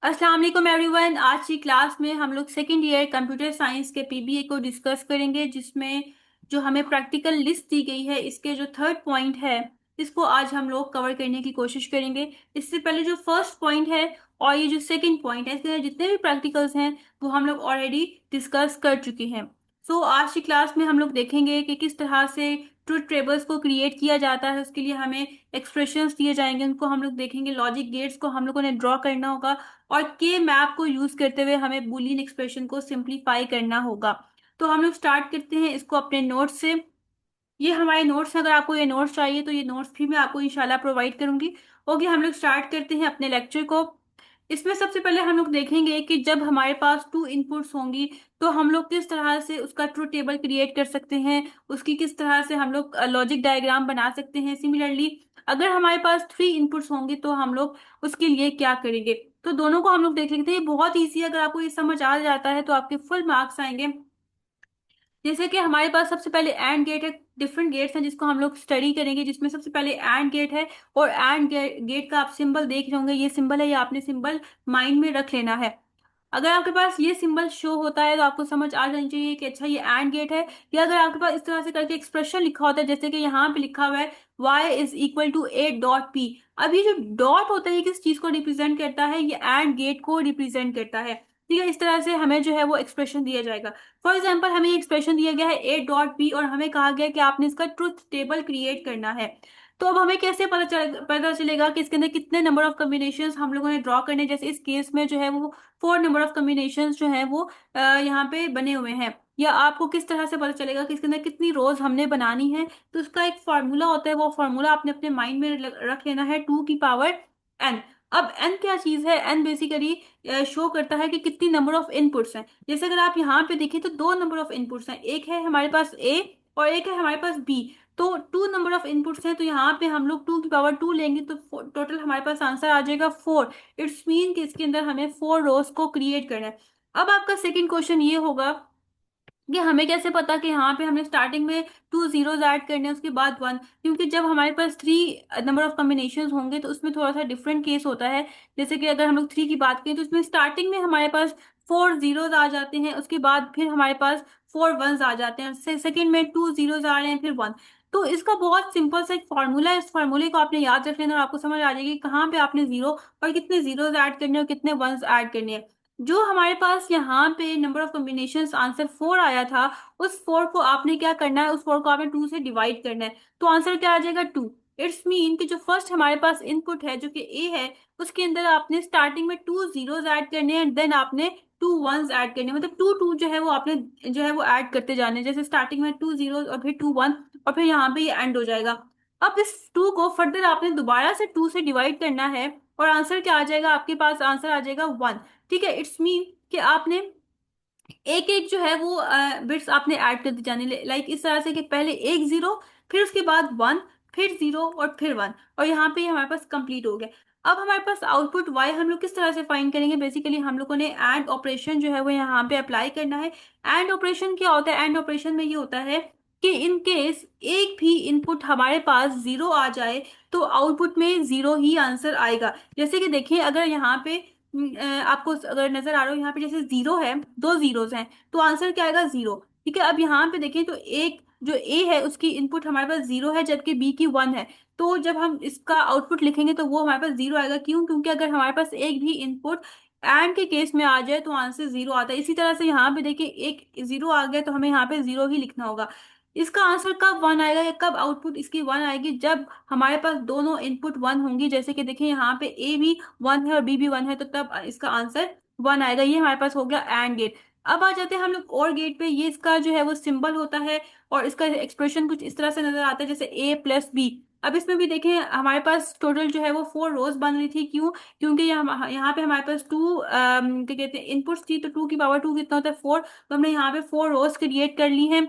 अस्सलाम वालेकुम एवरीवन। आज की क्लास में हम लोग सेकेंड ईयर कंप्यूटर साइंस के पीबीए को डिस्कस करेंगे, जिसमें जो हमें प्रैक्टिकल लिस्ट दी गई है इसके जो थर्ड पॉइंट है इसको आज हम लोग कवर करने की कोशिश करेंगे। इससे पहले जो फर्स्ट पॉइंट है और ये जो सेकंड पॉइंट है, इसके जितने भी प्रैक्टिकल्स हैं वो हम लोग ऑलरेडी डिस्कस कर चुके हैं। आज की क्लास में हम लोग देखेंगे कि किस तरह से ट्रुथ टेबल्स को क्रिएट किया जाता है। उसके लिए हमें एक्सप्रेशंस दिए जाएंगे, उनको हम लोग देखेंगे। लॉजिक गेट्स को हम लोगों ने ड्रॉ करना होगा और के मैप को यूज करते हुए हमें बुलियन एक्सप्रेशन को सिंप्लीफाई करना होगा। तो हम लोग स्टार्ट करते हैं इसको अपने नोट्स से। ये हमारे नोट्स हैं, अगर आपको ये नोट्स चाहिए तो ये नोट्स भी मैं आपको इंशाल्लाह प्रोवाइड करूंगी। ओके, हम लोग स्टार्ट करते हैं अपने लेक्चर को। इसमें सबसे पहले हम लोग देखेंगे कि जब हमारे पास टू इनपुट्स होंगी तो हम लोग किस तरह से उसका ट्रुथ टेबल क्रिएट कर सकते हैं, उसकी किस तरह से हम लोग लॉजिक डायग्राम बना सकते हैं। सिमिलरली अगर हमारे पास थ्री इनपुट्स होंगे तो हम लोग उसके लिए क्या करेंगे। तो दोनों को हम लोग देख लेते हैं। ये बहुत ईजी है, अगर आपको ये समझ आ जाता है तो आपके फुल मार्क्स आएंगे। जैसे कि हमारे पास सबसे पहले एंड गेट है। डिफरेंट गेट्स हैं जिसको हम लोग स्टडी करेंगे, जिसमें सबसे पहले एंड गेट है। और एंड गेट का आप सिंबल देख रहे होंगे, ये सिंबल है, ये आपने सिंबल माइंड में रख लेना है। अगर आपके पास ये सिंबल शो होता है तो आपको समझ आ जानी चाहिए कि अच्छा ये एंड गेट है। या अगर आपके पास इस तरह से करके एक्सप्रेशन लिखा होता है, जैसे कि यहाँ पे लिखा हुआ है y is equal to A dot P. अब ये जो डॉट होता है ये किस चीज को रिप्रेजेंट करता है, ये एंड गेट को रिप्रेजेंट करता है। ठीक है, इस तरह से हमें जो है वो एक्सप्रेशन दिया जाएगा। फॉर एग्जाम्पल हमें एक्सप्रेशन दिया गया है ए डॉट बी और हमें कहा गया है कि आपने इसका ट्रुथ टेबल क्रिएट करना है। तो अब हमें कैसे पता चलेगा कि इसके अंदर कितने नंबर ऑफ कॉम्बिनेशंस हम लोगों ने ड्रॉ करने हैं। जैसे इस केस में जो है वो फोर नंबर ऑफ कॉम्बिनेशंस जो है वो यहाँ पे बने हुए हैं। या आपको किस तरह से पता चलेगा कि इसके अंदर कितनी रोज हमने बनानी है। तो उसका एक फार्मूला होता है, वो फार्मूला आपने अपने माइंड में रख लेना है, टू की पावर एन। अब एन क्या चीज है, एन बेसिकली शो करता है कि कितनी नंबर ऑफ इनपुट्स हैं। जैसे अगर आप यहाँ पे देखिए तो दो नंबर ऑफ इनपुट्स हैं, एक है हमारे पास ए और एक है हमारे पास बी। तो टू नंबर ऑफ इनपुट्स हैं, तो यहाँ पे हम लोग टू की पावर टू लेंगे तो टोटल हमारे पास आंसर आ जाएगा फोर। इट्स मीन कि इसके अंदर हमें फोर रोज को क्रिएट करना है। अब आपका सेकंड क्वेश्चन ये होगा कि हमें कैसे पता कि यहाँ पे हमने स्टार्टिंग में टू जीरोज ऐड करने हैं उसके बाद वन। क्योंकि जब हमारे पास थ्री नंबर ऑफ कॉम्बिनेशन होंगे तो उसमें थोड़ा सा डिफरेंट केस होता है। जैसे कि अगर हम लोग थ्री की बात करें तो उसमें स्टार्टिंग में हमारे पास फोर जीरोज आ जाते हैं, उसके बाद फिर हमारे पास फोर वंस आ जाते हैं, सेकंड में टू जीरोज आ रहे हैं, फिर वन। तो इसका बहुत सिंपल सा एक फॉर्मूला है, इस फॉर्मूले को आपने याद रख लेना और आपको समझ आ जाएगी कहाँ पे आपने जीरो और कितने जीरोज ऐड करने हैं और कितने वंस ऐड करने हैं। जो हमारे पास यहाँ पे number of combinations answer four आया था, उस फोर को आपने क्या करना है, उस फोर को आपने टू से डिवाइड करना है। तो आंसर क्या आ जाएगा, टू। इट्स मीन कि जो फर्स्ट हमारे पास इनपुट है जो कि ए है, उसके अंदर आपने स्टार्टिंग में टू जीरोस ऐड करने हैं, देन आपने टू वंस ऐड करने हैं। मतलब टू टू जो है वो आपने जो है वो ऐड करते जाने हैं। जैसे स्टार्टिंग में टू जीरो और फिर टू वन और फिर यहाँ पे ये एंड हो जाएगा। अब इस टू को फर्दर आपने दोबारा से टू से डिवाइड करना है और आंसर क्या आ जाएगा, आपके पास आंसर आ जाएगा वन। ठीक है, इट्स मीन कि आपने एक एक जो है वो बिट्स आपने ऐड करते जाने, लाइक इस तरह से कि पहले एक जीरो, फिर उसके बाद वन, फिर जीरो और फिर वन। और यहाँ पे हमारे पास कंप्लीट हो गया। अब हमारे पास आउटपुट वाई हम लोग किस तरह से फाइंड करेंगे। बेसिकली हम लोगों ने एंड ऑपरेशन जो है वो यहाँ पे अप्लाई करना है। एंड ऑपरेशन क्या होता है, एंड ऑपरेशन में ये होता है कि इन केस एक भी इनपुट हमारे पास जीरो आ जाए तो आउटपुट में जीरो ही आंसर आएगा। जैसे कि देखिए अगर यहाँ पे आपको अगर नजर आ रहा हो, यहाँ पे जैसे जीरो है, दो जीरोस हैं, तो आंसर क्या आएगा, जीरो। ठीक है, अब यहाँ पे देखें तो एक जो ए है उसकी इनपुट हमारे पास जीरो है जबकि बी की वन है। तो जब हम इसका आउटपुट लिखेंगे तो वो हमारे पास जीरो आएगा। क्यों, क्योंकि अगर हमारे पास एक भी इनपुट एंड के केस में आ जाए तो आंसर जीरो आता है। इसी तरह से यहाँ पे देखिए एक जीरो आ गया तो हमें यहाँ पे जीरो ही लिखना होगा। इसका आंसर कब वन आएगा या कब आउटपुट इसकी वन आएगी, जब हमारे पास दोनों इनपुट वन होंगी। जैसे कि देखिए यहाँ पे ए भी वन है और बी भी वन है, तो तब इसका आंसर वन आएगा। ये हमारे पास हो गया एंड गेट। अब आ जाते हैं हम लोग और गेट पे। ये इसका जो है वो सिंबल होता है और इसका एक्सप्रेशन कुछ इस तरह से नजर आता है, जैसे ए प्लस बी। अब इसमें भी देखें हमारे पास टोटल जो है वो फोर रोज बन रही थी। क्यों, क्योंकि यहाँ पे हमारे पास टू क्या कहते हैं इनपुट्स थी, तो टू की पावर टू कितना होता है, फोर। तो हमने यहाँ पे फोर रोज क्रिएट कर ली हैं।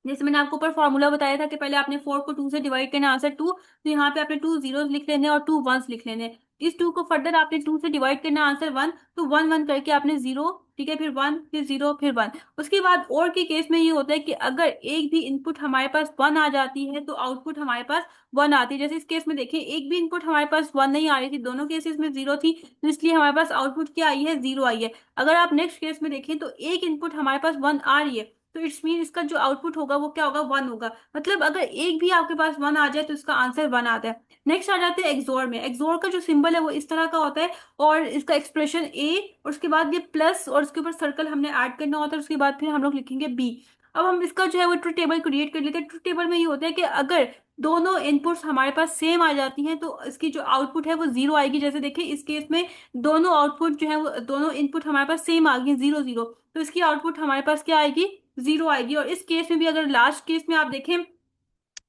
जैसे मैंने आपको ऊपर फॉर्मूला बताया था कि पहले आपने 4 को 2 से डिवाइड करना, आंसर 2, तो यहाँ पे आपने 2 जीरोस लिख लेने और 2 वंस लिख लेने। इस 2 को फर्दर आपने 2 से डिवाइड करना, आंसर 1, तो 1 1 करके आपने 0, ठीक है, फिर 1, फिर 0, फिर 1। उसके बाद और के केस में ये होता है कि अगर एक भी इनपुट हमारे पास 1 आ जाती है तो आउटपुट हमारे पास 1 आती है। जैसे इस केस में देखें, एक भी इनपुट हमारे पास 1 नहीं आ रही थी, दोनों केसेस में 0 थी, तो इसलिए हमारे पास आउटपुट क्या आई है, 0 आई है। अगर आप नेक्स्ट केस में देखें तो एक इनपुट हमारे पास 1 आ रही है, तो इट्स मीन इसका जो आउटपुट होगा वो क्या होगा, 1 होगा। मतलब अगर एक भी आपके पास 1 आ जाए तो इसका आंसर 1 आता है। नेक्स्ट आ जाते हैं एक्सोर में। एक्सोर का जो सिंबल है वो इस तरह का होता है, और इसका एक्सप्रेशन ए, और उसके बाद ये प्लस, और उसके ऊपर सर्कल हमने ऐड करना होता है, उसके बाद फिर हम लोग लिखेंगे बी। अब हम इसका जो है वो ट्रुथ टेबल क्रिएट कर लेते हैं। ट्रुथ टेबल में ये होता है कि अगर दोनों इनपुट्स हमारे पास सेम आ जाती हैं तो इसकी जो आउटपुट है वो 0 आएगी। जैसे देखिए इस केस में दोनों आउटपुट जो है वो, दोनों इनपुट हमारे पास सेम आ गई, 0 0, तो इसकी आउटपुट हमारे पास क्या आएगी, 0 आएगी। और इस केस में भी अगर लास्ट केस में आप देखें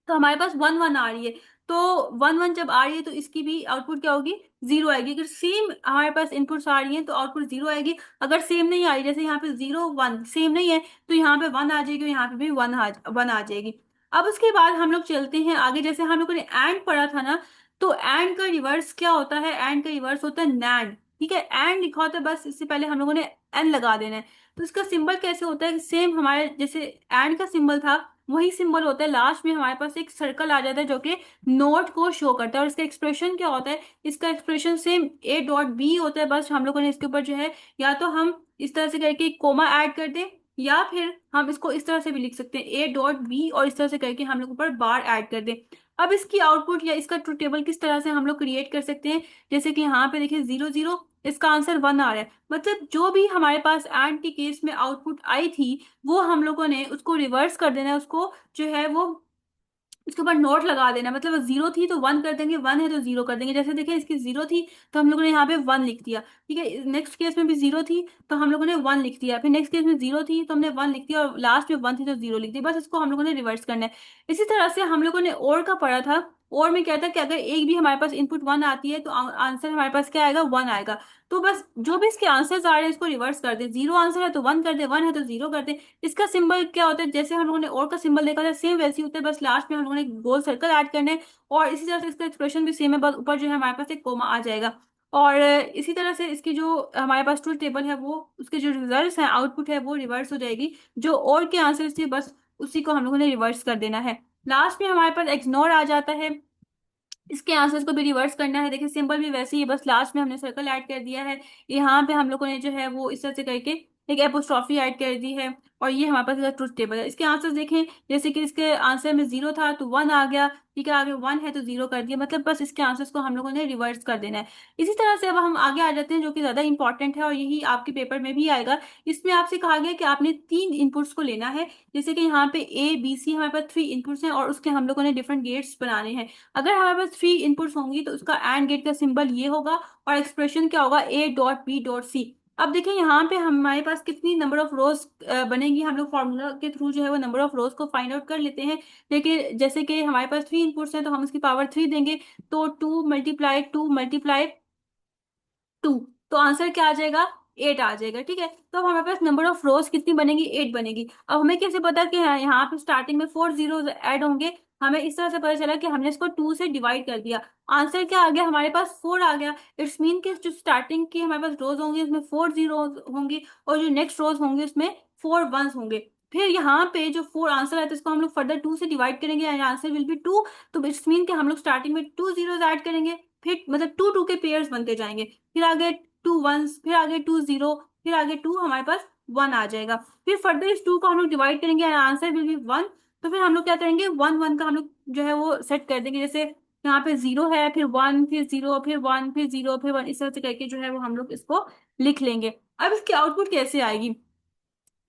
तो हमारे पास 1 1 आ रही है, तो 1 1 जब आ रही है तो इसकी भी आउटपुट क्या होगी, 0 आएगी। अगर सेम हमारे पास इनपुट्स आ रही हैं तो आउटपुट 0 आएगी। अगर सेम नहीं आ रही, जैसे यहाँ पे 0 1 सेम नहीं है, तो यहाँ पे 1 आ जाएगी और यहाँ पे भी 1 आ जाएगी। अब उसके बाद हम लोग चलते हैं आगे। जैसे हम लोगों ने एंड पढ़ा था ना, तो एंड का रिवर्स क्या होता है, एंड का रिवर्स होता है नैंड। ठीक है, एंड लिखा होता है, बस इससे पहले हम लोगों ने एन लगा देना है। तो इसका सिंबल कैसे होता है, सेम हमारे जैसे एंड का सिंबल था वही सिंबल होता है। लास्ट में हमारे पास एक सर्कल आ जाता है जो कि नोट को शो करता है, और इसका एक्सप्रेशन क्या होता है, इसका expression same A dot B होता है। बस हम लोगों ने इसके ऊपर जो है, या तो हम इस तरह से करके कोमा ऐड कर दें, या फिर हम इसको इस तरह से भी लिख सकते हैं, ए डॉट बी, और इस तरह से करके हम लोग ऊपर बार ऐड कर दें। अब इसकी आउटपुट या इसका ट्रुथ टेबल किस तरह से हम लोग क्रिएट कर सकते हैं, जैसे कि यहाँ पे देखिए 0 0, इसका आंसर 1 आ रहा है। मतलब जो भी हमारे पास एंड के केस में आउटपुट आई थी वो हम लोगों ने उसको रिवर्स कर देना है, उसको जो है वो उसके ऊपर नोट लगा देना। मतलब 0 थी तो 1 कर देंगे, 1 है तो 0 कर देंगे। जैसे देखिए इसकी 0 थी तो हम लोगों ने यहाँ पे 1 लिख दिया, ठीक है। नेक्स्ट केस में भी 0 थी तो हम लोगों ने 1 लिख दिया, फिर नेक्स्ट केस में 0 थी तो हमने 1 लिख दिया, और लास्ट में 1 थी तो 0 लिख दिया। बस इसको हम लोगों ने रिवर्स करना है। इसी तरह से हम लोगों ने और का पढ़ा था। और में क्या था कि अगर एक भी हमारे पास इनपुट 1 आती है तो आंसर हमारे पास क्या आएगा, 1 आएगा। तो बस जो भी इसके आंसर्स आ रहे हैं इसको रिवर्स कर दे। 0 आंसर है तो 1 कर दे, 1 है तो 0 कर दे। इसका सिंबल क्या होता है, जैसे हम लोगों ने और का सिंबल देखा था सेम वैसे ही होता है, बस लास्ट में हम लोगों ने गोल सर्कल ऐड करने हैं। और इसी तरह से इसका एक्सप्रेशन भी सेम है, बस ऊपर जो है हमारे पास एक कोमा आ जाएगा। और इसी तरह से इसकी जो हमारे पास ट्रुथ टेबल है वो, उसके जो रिजल्ट्स हैं, आउटपुट है वो रिवर्स हो जाएगी। जो और के आंसर थे बस उसी को हम लोगों ने रिवर्स कर देना है। लास्ट में हमारे पास एक्सनोर आ जाता है, इसके आंसर्स को भी रिवर्स करना है। देखिए सिंबल भी वैसे ही, बस लास्ट में हमने सर्कल ऐड कर दिया है। यहाँ पे हम लोगों ने जो है वो इस तरह से करके एक एपोस्ट्रॉफी ऐड कर दी है, और ये हमारे पास ट्रुथ टेबल है। इसके आंसर्स देखें, जैसे कि इसके आंसर में 0 था तो 1 आ गया, ठीक है, आगे 1 है तो 0 कर दिया। मतलब बस इसके आंसर्स को हम लोगों ने रिवर्स कर देना है। इसी तरह से अब हम आगे आ जाते हैं जो कि ज्यादा इंपॉर्टेंट है, और यही आपके पेपर में भी आएगा। इसमें आपसे कहा गया कि आपने 3 इनपुट्स को लेना है। जैसे कि यहाँ पे ए बी सी हमारे पास 3 इनपुट्स हैं, और उसके हम लोगों ने डिफरेंट गेट्स बनाने हैं। अगर हमारे पास 3 इनपुट्स होंगी तो उसका एंड गेट का सिंबल ये होगा, और एक्सप्रेशन क्या होगा, A dot B dot C. अब देखिए यहाँ पे हमारे पास कितनी नंबर ऑफ रोज बनेगी, हम लोग फॉर्मूला के थ्रू जो है वो नंबर ऑफ रोज को फाइंड आउट कर लेते हैं। लेकिन जैसे कि हमारे पास 3 इनपुट्स हैं तो हम उसकी पावर 3 देंगे, तो 2 तो आंसर क्या आ जाएगा, 8 आ जाएगा, ठीक है। तो अब हमारे पास नंबर ऑफ रोज कितनी बनेगी, 8 बनेगी। अब हमें कैसे पता कि यहाँ पे स्टार्टिंग में 4 जीरो ऐड होंगे, हमें इस तरह से पता चला कि हमने इसको 2 से डिवाइड कर दिया, आंसर क्या आ गया, हमारे पास 4 आ गया। इट्स मीन कि जो स्टार्टिंग की हमारे पास रोज होंगी उसमें 4 जीरो होंगी, और जो नेक्स्ट रोज होंगे उसमें 4 वंस होंगे। फिर यहाँ पे जो 4 आंसर है तो इसको हम लोग फर्दर 2 से डिवाइड करेंगे एंड आंसर विल बी 2। तो इट्स मीन कि हम लोग स्टार्टिंग में 2 जीरोस ऐड करेंगे, फिर मतलब 2 2 के पेयर्स बनते जाएंगे, फिर आगे 2 वंस, फिर आगे 2 जीरो, फिर आगे 2 हमारे पास 1 आ जाएगा। फिर फर्दर इस 2 को हम लोग डिवाइड करेंगे एंड आंसर विल बी 1। तो फिर हम लोग क्या करेंगे, 1 1 का हम लोग जो है वो सेट कर देंगे। जैसे यहाँ पे 0 है, फिर 1, फिर 0, फिर 1, फिर 0, फिर 1, इस तरह से करके जो है वो हम लोग इसको लिख लेंगे। अब इसकी आउटपुट कैसे आएगी,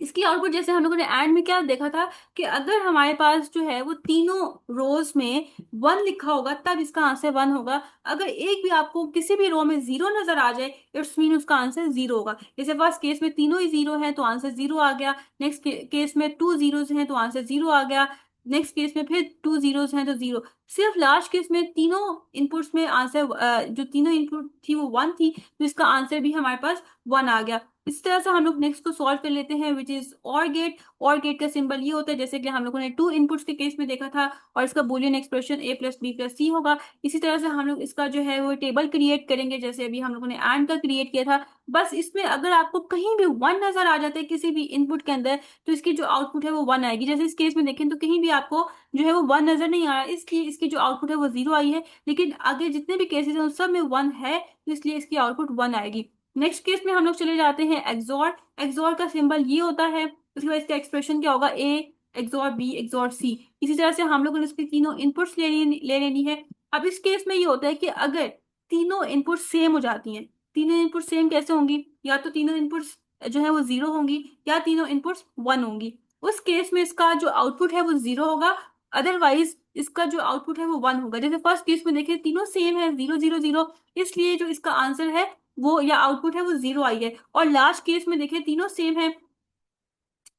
इसकी आउटपुट जैसे हम लोगों ने एंड में क्या देखा था कि अगर हमारे पास जो है वो तीनों रोज में 1 लिखा होगा तब इसका आंसर 1 होगा। अगर एक भी आपको किसी भी रो में 0 नजर आ जाए इट्स मीन उसका आंसर 0 होगा। जैसे फर्स्ट केस में तीनों ही 0 है तो आंसर 0 आ गया, नेक्स्ट केस में 2 जीरोस हैं तो आंसर 0 आ गया, नेक्स्ट केस में फिर 2 जीरोस हैं तो 0। सिर्फ लास्ट केस में तीनों इनपुट्स में आंसर जो तीनों इनपुट थी वो 1 थी, तो इसका आंसर भी हमारे पास 1 आ गया। इस तरह से हम लोग नेक्स्ट को सॉल्व कर लेते हैं, विच इज और गेट। और गेट का सिंबल ये होता है जैसे कि हम लोगों ने टू इनपुट्स के केस में देखा था, और इसका Boolean expression a plus B plus C होगा। इसी तरह से हम लोग इसका जो है वो टेबल क्रिएट करेंगे जैसे अभी हम लोगों ने एंड का क्रिएट किया था। बस इसमें अगर आपको कहीं भी वन नजर आ जाता है किसी भी इनपुट के अंदर, तो इसकी जो आउटपुट है वो वन आएगी। जैसे इस केस में देखें तो कहीं भी आपको जो है वो वन नजर नहीं आ रहा, इसलिए इसकी जो आउटपुट है वो जीरो आई है। लेकिन आगे जितने भी केसेस हैं उन सब में वन है, तो इसलिए इसकी आउटपुट वन आएगी। नेक्स्ट केस में हम लोग चले जाते हैं एक्सॉर। एक्सॉर का सिंबल ये होता है, उसके बाद इसका एक्सप्रेशन क्या होगा, ए एक्सॉर बी एक्सॉर सी। इसी तरह से हम लोगों ने इसकी तीनों इनपुट्स ले लेनी है। अब इस केस में ये होता है कि अगर तीनों इनपुट सेम हो जाती हैं, तीनों इनपुट सेम कैसे होंगी, या तो तीनों इनपुट्स जो है वो जीरो होंगी, या तीनों इनपुट्स वन होंगी। उस केस में इसका जो आउटपुट है वो जीरो होगा, अदरवाइज इसका जो आउटपुट है वो वन होगा। जैसे फर्स्ट केस में देखिए तीनों सेम है, जीरो जीरो जीरो, इसलिए जो इसका आंसर है वो या आउटपुट है वो जीरो आई है। और लास्ट केस में देखिए तीनों सेम है,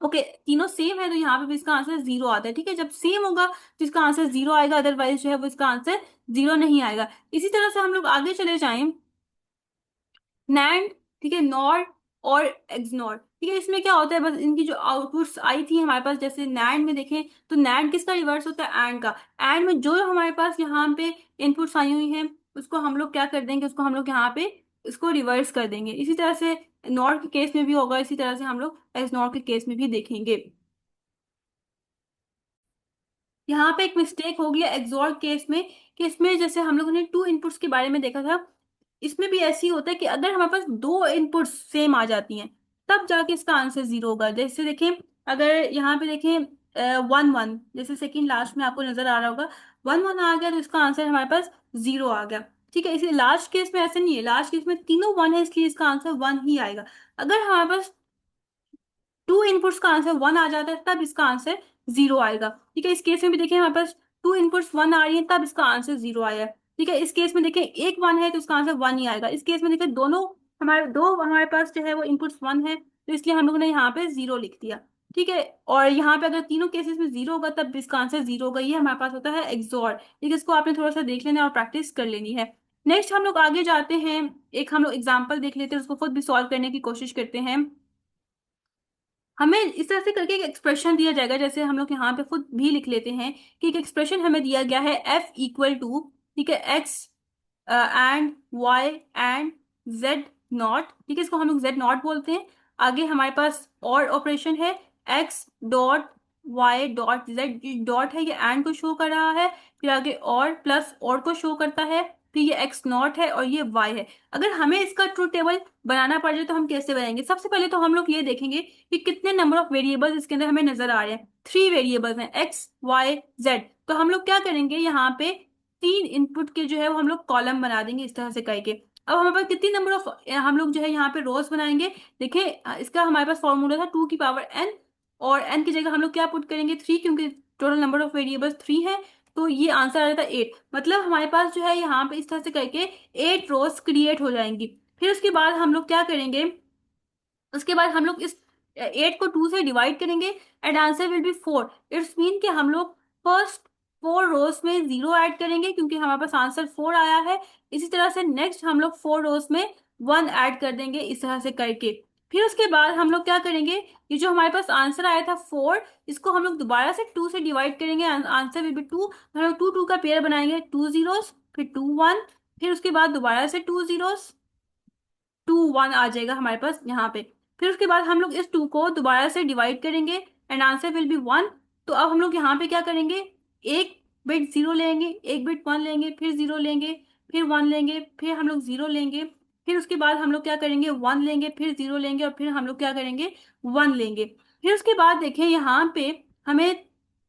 ओके तीनों सेम है, तो यहाँ पे भी इसका आंसर जीरो आता है। ठीक है, जब सेम होगा तो इसका आंसर जीरो आएगा, अदरवाइज जो है वो इसका आंसर जीरो नहीं आएगा। इसी तरह से हम लोग आगे चले जाएं, नैंड, ठीक है, नॉर और एक्सनॉर। ठीक है, इसमें क्या होता है, बस इनकी जो आउटपुट्स आई थी हमारे पास, जैसे नैंड में देखें तो नैंड किसका रिवर्स होता है, एंड का। एंड में जो हमारे पास यहाँ पे इनपुट्स आई हुई हैं उसको हम लोग क्या कर देंगे, उसको हम लोग यहाँ पे इसको रिवर्स कर देंगे। इसी तरह से नॉर के केस में भी होगा, इसी तरह से हम लोग एक्सनॉर के केस में भी देखेंगे। यहाँ पे एक मिस्टेक हो गई है एक्सॉर केस में, कि इसमें जैसे हम लोगों ने टू इनपुट्स के बारे में देखा था, इसमें भी ऐसी होता है कि अगर हमारे पास दो इनपुट्स सेम आ जाती हैं तब जाके इसका आंसर जीरो होगा। जैसे देखें, अगर यहाँ पे देखें वन वन, जैसे सेकंड लास्ट में आपको नजर आ रहा होगा, वन वन आ गया तो इसका आंसर हमारे पास जीरो आ गया। ठीक है, इसी लास्ट केस में ऐसा नहीं है, लास्ट केस में तीनों वन है इसलिए इसका आंसर वन ही आएगा। अगर हमारे पास टू इनपुट्स का आंसर वन आ जाता है तब इसका आंसर जीरो आएगा। ठीक है, इस केस में भी देखिए हमारे पास टू इनपुट्स वन आ रही है तब इसका आंसर जीरो आया है। ठीक है, इस केस में देखिए एक वन है तो इसका आंसर वन ही आएगा। इस केस में देखिए दोनों हमारे पास जो है वो इनपुट्स वन है, तो इसलिए हम लोगों ने यहाँ पे जीरो लिख दिया। ठीक है, और यहाँ पे अगर तीनों केसेस में जीरो होगा तब इसका आंसर जीरो होगा। ये हमारे पास होता है एक्सॉर। ठीक है, इसको आपने थोड़ा सा देख लेना और प्रैक्टिस कर लेनी है। नेक्स्ट हम लोग आगे जाते हैं, एक हम लोग एग्जाम्पल देख लेते हैं, उसको खुद भी सॉल्व करने की कोशिश करते हैं। हमें इस तरह से करके एक एक्सप्रेशन दिया जाएगा, जैसे हम लोग यहाँ पे खुद भी लिख लेते हैं कि एक एक्सप्रेशन हमें दिया गया है f इक्वल टू, ठीक है, x and y and z not. ठीक है, इसको हम लोग z नॉट बोलते हैं। आगे हमारे पास और ऑपरेशन है x dot y dot z, dot है ये एंड को शो कर रहा है, फिर आगे और प्लस और को शो करता है, फिर ये x नॉट है और ये y है। अगर हमें इसका ट्रूथ टेबल बनाना पड़ जाए तो हम कैसे बनाएंगे, सबसे पहले तो हम लोग ये देखेंगे कि कितने नंबर ऑफ वेरिएबल्स इसके अंदर हमें नजर आ रहे हैं। थ्री वेरिएबल्स हैं, एक्स वाई जेड। तो हम लोग क्या करेंगे, यहाँ पे तीन इनपुट के जो है वो हम लोग कॉलम बना देंगे इस तरह से करके। अब हमारे पास कितनी नंबर ऑफ हम लोग जो है यहाँ पे रोज बनाएंगे, देखिए इसका हमारे पास फॉर्मूला था टू की पावर एन, और एन की जगह हम लोग क्या पुट करेंगे, थ्री, क्योंकि total number of variables three है। तो ये आंसर आ जाता है एट। मतलब हमारे पास जो है यहाँ पे इस तरह से करके एट रोज क्रिएट हो जाएंगी। फिर उसके बाद हम लोग क्या करेंगे, उसके बाद हम लोग इस एट को टू से डिवाइड करेंगे and answer will be four. It's mean कि हम लोग फर्स्ट फोर रोज में जीरो ऐड करेंगे क्योंकि हमारे पास आंसर फोर आया है। इसी तरह से नेक्स्ट हम लोग फोर रोज में वन ऐड कर देंगे इस तरह से करके। फिर उसके बाद हम लोग क्या करेंगे, ये जो हमारे पास आंसर आया था फोर, इसको हम लोग दोबारा से टू से डिवाइड करेंगे, आंसर विल बी टू। हम लोग टू टू का पेयर बनाएंगे, टू जीरोस फिर टू वन, फिर उसके बाद दोबारा से टू जीरोस, टू वन आ जाएगा हमारे पास यहाँ पे। फिर उसके बाद हम लोग इस टू को दोबारा से डिवाइड करेंगे and answer will be one. तो अब हम लोग यहाँ पे क्या करेंगे, एक बिट जीरो लेंगे, एक बिट वन लेंगे, फिर जीरो लेंगे, फिर वन लेंगे, फिर हम लोग जीरो लेंगे, फिर उसके बाद हम लोग क्या करेंगे, वन लेंगे, फिर जीरो लेंगे, और फिर हम लोग क्या करेंगे, वन लेंगे। फिर उसके बाद देखें यहाँ पे हमें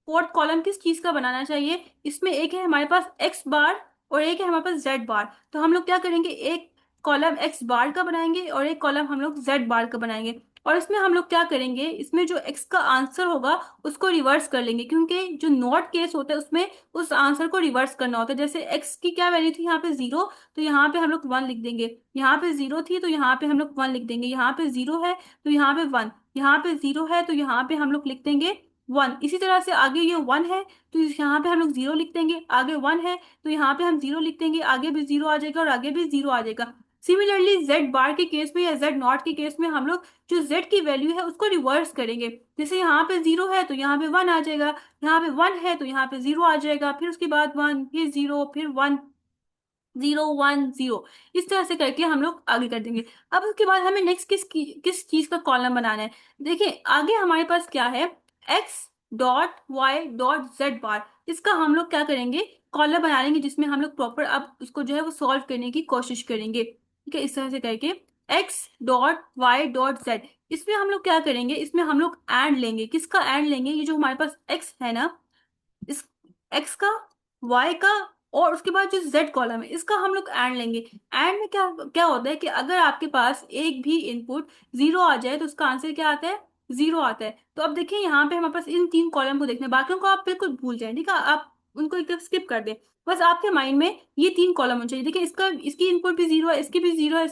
फोर्थ कॉलम किस चीज का बनाना चाहिए, इसमें एक है हमारे पास एक्स बार और एक है हमारे पास जेड बार। तो हम लोग क्या करेंगे, एक कॉलम एक्स बार का बनाएंगे और एक कॉलम हम लोग जेड बार का बनाएंगे। और इसमें हम लोग क्या करेंगे, इसमें जो एक्स का आंसर होगा उसको रिवर्स कर लेंगे, क्योंकि जो नॉट केस होता है उसमें उस आंसर को रिवर्स करना होता है। जैसे एक्स की क्या वैल्यू थी यहाँ पे जीरो, तो यहाँ पे हम लोग वन लिख देंगे। यहाँ पे जीरो थी तो यहाँ पे हम लोग वन लिख देंगे। यहाँ पे जीरो है तो यहाँ पे वन, यहाँ पे जीरो है तो यहाँ पे हम लोग लिख देंगे वन। इसी तरह से आगे ये वन है तो यहाँ पे हम लोग जीरो लिख देंगे, आगे वन है तो यहाँ पे हम जीरो लिख देंगे, आगे भी जीरो आ जाएगा और आगे भी जीरो आ जाएगा। सिमिलरली जेड बार के केस में या जेड नॉट के केस में हम लोग जो जेड की वैल्यू है उसको रिवर्स करेंगे। जैसे यहाँ पे 0 है तो यहाँ पे 1 आ जाएगा, यहाँ पे 1 है तो यहाँ पे 0 आ जाएगा, फिर उसके बाद 1, फिर 0, फिर 1, 0, 1, 0। इस तरह से करके हम लोग आगे कर देंगे। अब उसके बाद हमें नेक्स्ट किस चीज का कॉलम बनाना है। देखिए आगे हमारे पास क्या है, X dot Y dot Z bar. इसका हम लोग क्या करेंगे, कॉलम बना लेंगे जिसमें हम लोग प्रॉपर अब उसको जो है वो सॉल्व करने की कोशिश करेंगे। ठीक है, इस तरह से करके X dot Y dot Z. इसमें हम लोग क्या करेंगे, इसमें हम लोग एंड लेंगे। किसका एंड लेंगे, ये जो हमारे पास एक्स है ना, इस एक्स का, वाई का, और उसके बाद जो जेड कॉलम है इसका हम लोग एंड लेंगे। एंड में क्या क्या होता है कि अगर आपके पास एक भी इनपुट 0 आ जाए तो उसका आंसर क्या आता है, 0 आता है। तो अब देखिए यहाँ पे हमारे पास इन 3 कॉलम को देखना है, बाकियों को आप बिल्कुल भूल जाए, ठीक है, आप उनको एकदम स्किप कर दें। बस आपके माइंड में ये 3 कॉलम होने चाहिए। देखिए इसका, इसकी इनपुट भी 0 है, इसकी भी 0 है,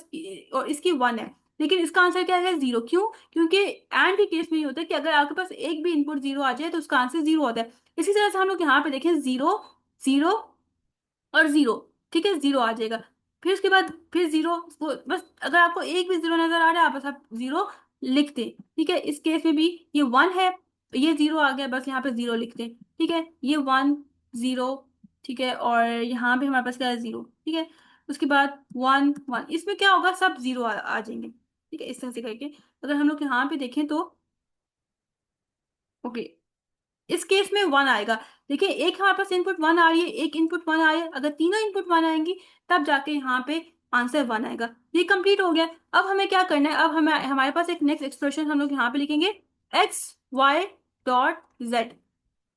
और इसकी 1 है, लेकिन इसका आंसर क्या है, 0। क्यों, क्योंकि एंड के केस में ये होता है कि अगर आपके पास एक भी इनपुट 0 आ जाए तो उसका आंसर 0 होता है। इसी तरह से हम लोग यहाँ पे देखें, 0, 0 और 0। ठीक है, 0 आ जाएगा, फिर उसके बाद फिर 0। बस अगर आपको एक भी 0 नजर आ रहा है, आप बस आप 0 लिख दें। ठीक है, इस केस में भी ये 1 है, ये 0 आ गया, बस यहाँ पे 0 लिख दें। ठीक है, ये 1, 0। ठीक है, और यहाँ भी हमारे पास क्या है, 0। ठीक है, उसके बाद 1, 1, इसमें क्या होगा, सब 0 आ जाएंगे। ठीक है, इस तरह से करके अगर हम लोग यहाँ पे देखें तो, ओके, इस केस में 1 आएगा। देखिए एक हमारे पास इनपुट 1 आ रही है, एक इनपुट 1 आ रही है, अगर तीनों इनपुट 1 आएंगी तब जाके यहाँ पे आंसर 1 आएगा। ये कंप्लीट हो गया। अब हमें क्या करना है, अब हमें हमारे पास एक नेक्स्ट एक्सप्रेशन हम लोग यहाँ पे लिखेंगे, एक्स वाई डॉट जेड।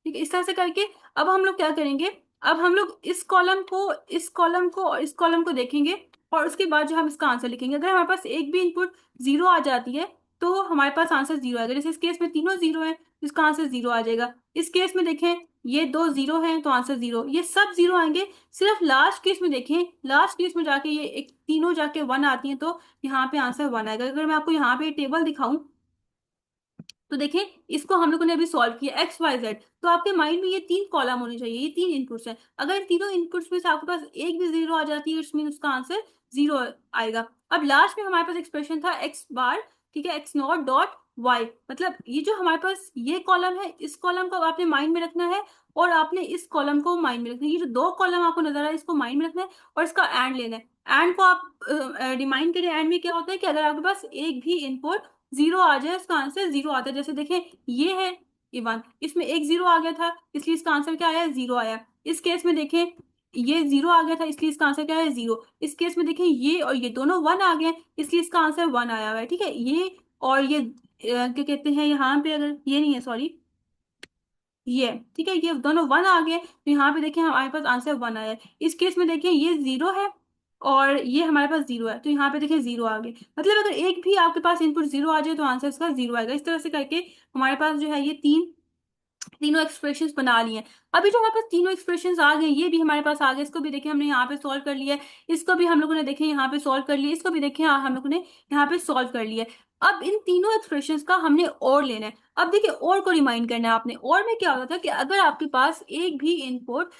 ठीक है, इस तरह से करके अब हम लोग क्या करेंगे, अब हम लोग इस कॉलम को, इस कॉलम को और इस कॉलम को देखेंगे, और उसके बाद जो हम इसका आंसर लिखेंगे। अगर हमारे पास एक भी इनपुट 0 आ जाती है तो हमारे पास आंसर 0 आएगा। जैसे इस केस में तीनों 0 है तो इसका आंसर 0 आ जाएगा। इस केस में देखें, ये दो 0 हैं तो आंसर 0, ये सब 0 आएंगे। सिर्फ लास्ट केस में देखें, लास्ट केस में जाके ये एक तीनों जाके 1 आती हैं तो यहाँ पे आंसर 1 आएगा। अगर मैं आपको यहाँ पे टेबल दिखाऊं तो देखें, इसको हम लोगों ने अभी सॉल्व किया, एक्स वाई जेड, तो आपके माइंड में ये 3 कॉलम होने चाहिए, ये 3 इनपुट्स हैं। अगर इन तीनों इनपुट्स में से आपके पास एक भी 0 आ जाती है, इट्स मीन उसका आंसर 0 आएगा। अब लास्ट में हमारे पास एक्सप्रेशन था एक्स बार, ठीक है, एक्स नॉट डॉट वाई, मतलब ये जो हमारे पास ये कॉलम है, इस कॉलम को आपने माइंड में रखना है, और आपने इस कॉलम को माइंड में रखना है। ये जो दो कॉलम आपको नजर आ रहा है इसको माइंड में रखना है, और इसका एंड लेना है। एंड को आप रिमाइंड करें, एंड में क्या होता है कि अगर आपके पास एक भी इनपुट 0 आ जाए उसका आंसर 0 आता है। जैसे देखें, ये है ये 1, इसमें एक 0 आ गया था इसलिए इसका आंसर क्या आया, 0 आया। इस केस में देखें, ये 0 आ गया था इसलिए इसका आंसर क्या है, 0। इस केस में देखें, ये और ये दोनों 1 आ गए इसलिए इसका आंसर 1 आया हुआ है। ठीक है, ये और ये क्या कहते हैं, यहाँ पे अगर ये नहीं है, सॉरी, ये, ठीक है, ये दोनों 1 आ गए तो यहाँ पे देखिए हमारे पास आंसर 1 आया है। इस केस में देखिए ये 0 है और ये हमारे पास 0 है तो यहाँ पे देखिए 0 आ गए। मतलब अगर एक भी आपके पास इनपुट 0 आ जाए तो आंसर इसका 0 आएगा। इस तरह से करके हमारे पास जो है ये तीनों एक्सप्रेशंस बना लिए हैं। अभी जो हमारे पास तीनों एक्सप्रेशंस आ गए, ये भी हमारे पास आ गए, इसको भी देखिए हमने यहाँ पे सॉल्व कर लिया है, इसको भी हम लोगों ने देखे यहाँ पे सॉल्व कर लिया, इसको भी देखे हम लोगों ने यहाँ पे सॉल्व कर लिया है। अब इन तीनों एक्सप्रेशंस का हमने और लेना है। अब देखिए और को रिमाइंड करना है आपने। और में क्या होता था कि अगर आपके पास एक भी इनपुट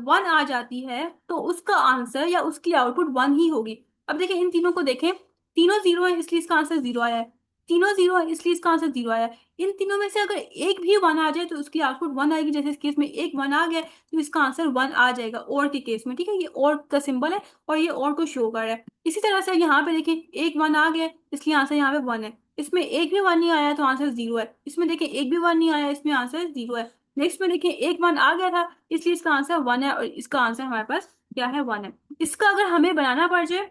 1 आ जाती है तो उसका आंसर या उसकी आउटपुट 1 ही होगी। अब देखिए इन तीनों को देखें, तीनों 0 है इसलिए इसका आंसर 0 आया है, तीनों 0 है इसलिए इसका आंसर 0 आया है। इन तीनों में से अगर एक भी 1 आ जाए तो उसकी आउटपुट 1 आएगी। जैसे इस केस में एक 1 आ गया तो इसका आंसर 1 आ जाएगा और के केस में। ठीक है, ये और का सिंबल है और ये और को शो कर रहा है। इसी तरह से यहाँ पे देखिए एक 1 आ गया इसलिए आंसर यहाँ पे 1 है। इसमें एक भी 1 नहीं आया तो आंसर 0 है। इसमें देखिए एक भी 1 नहीं आया, इसमें आंसर 0 है। नेक्स्ट में देखिए एक 1 आ गया था इसलिए इसका आंसर 1 है और इसका आंसर हमारे पास क्या है, 1 है। इसका अगर हमें बनाना पड़ जाए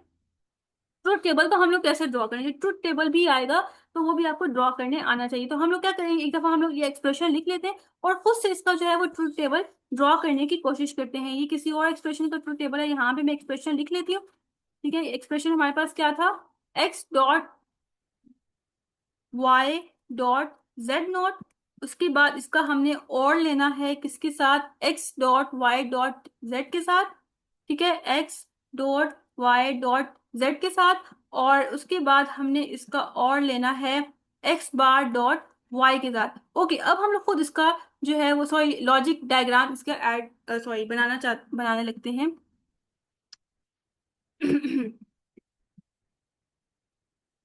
ट्रुथ टेबल तो हम लोग कैसे ड्रॉ करेंगे, ट्रुथ टेबल भी आएगा तो वो भी आपको ड्रॉ करने आना चाहिए। तो हम लोग क्या करेंगे, एक दफा हम लोग ये एक्सप्रेशन लिख लेते हैं और खुद से इसका जो है वो ट्रुथ टेबल ड्रॉ करने की कोशिश करते हैं। ये किसी और एक्सप्रेशन का ट्रुथ टेबल है, यहाँ पे मैं एक्सप्रेशन लिख लेती हूँ। ठीक है, एक्सप्रेशन हमारे पास क्या था, X dot Y dot Z not, उसके बाद इसका हमने और लेना है किसके साथ, X dot Y dot Z के साथ। ठीक है, X dot Y dot Z के साथ, और उसके बाद हमने इसका और लेना है एक्स बार डॉट वाई के साथ। ओके, अब हम लोग खुद इसका जो है वो, सॉरी, लॉजिक डायग्राम इसका ऐड, सॉरी, बनाने लगते हैं।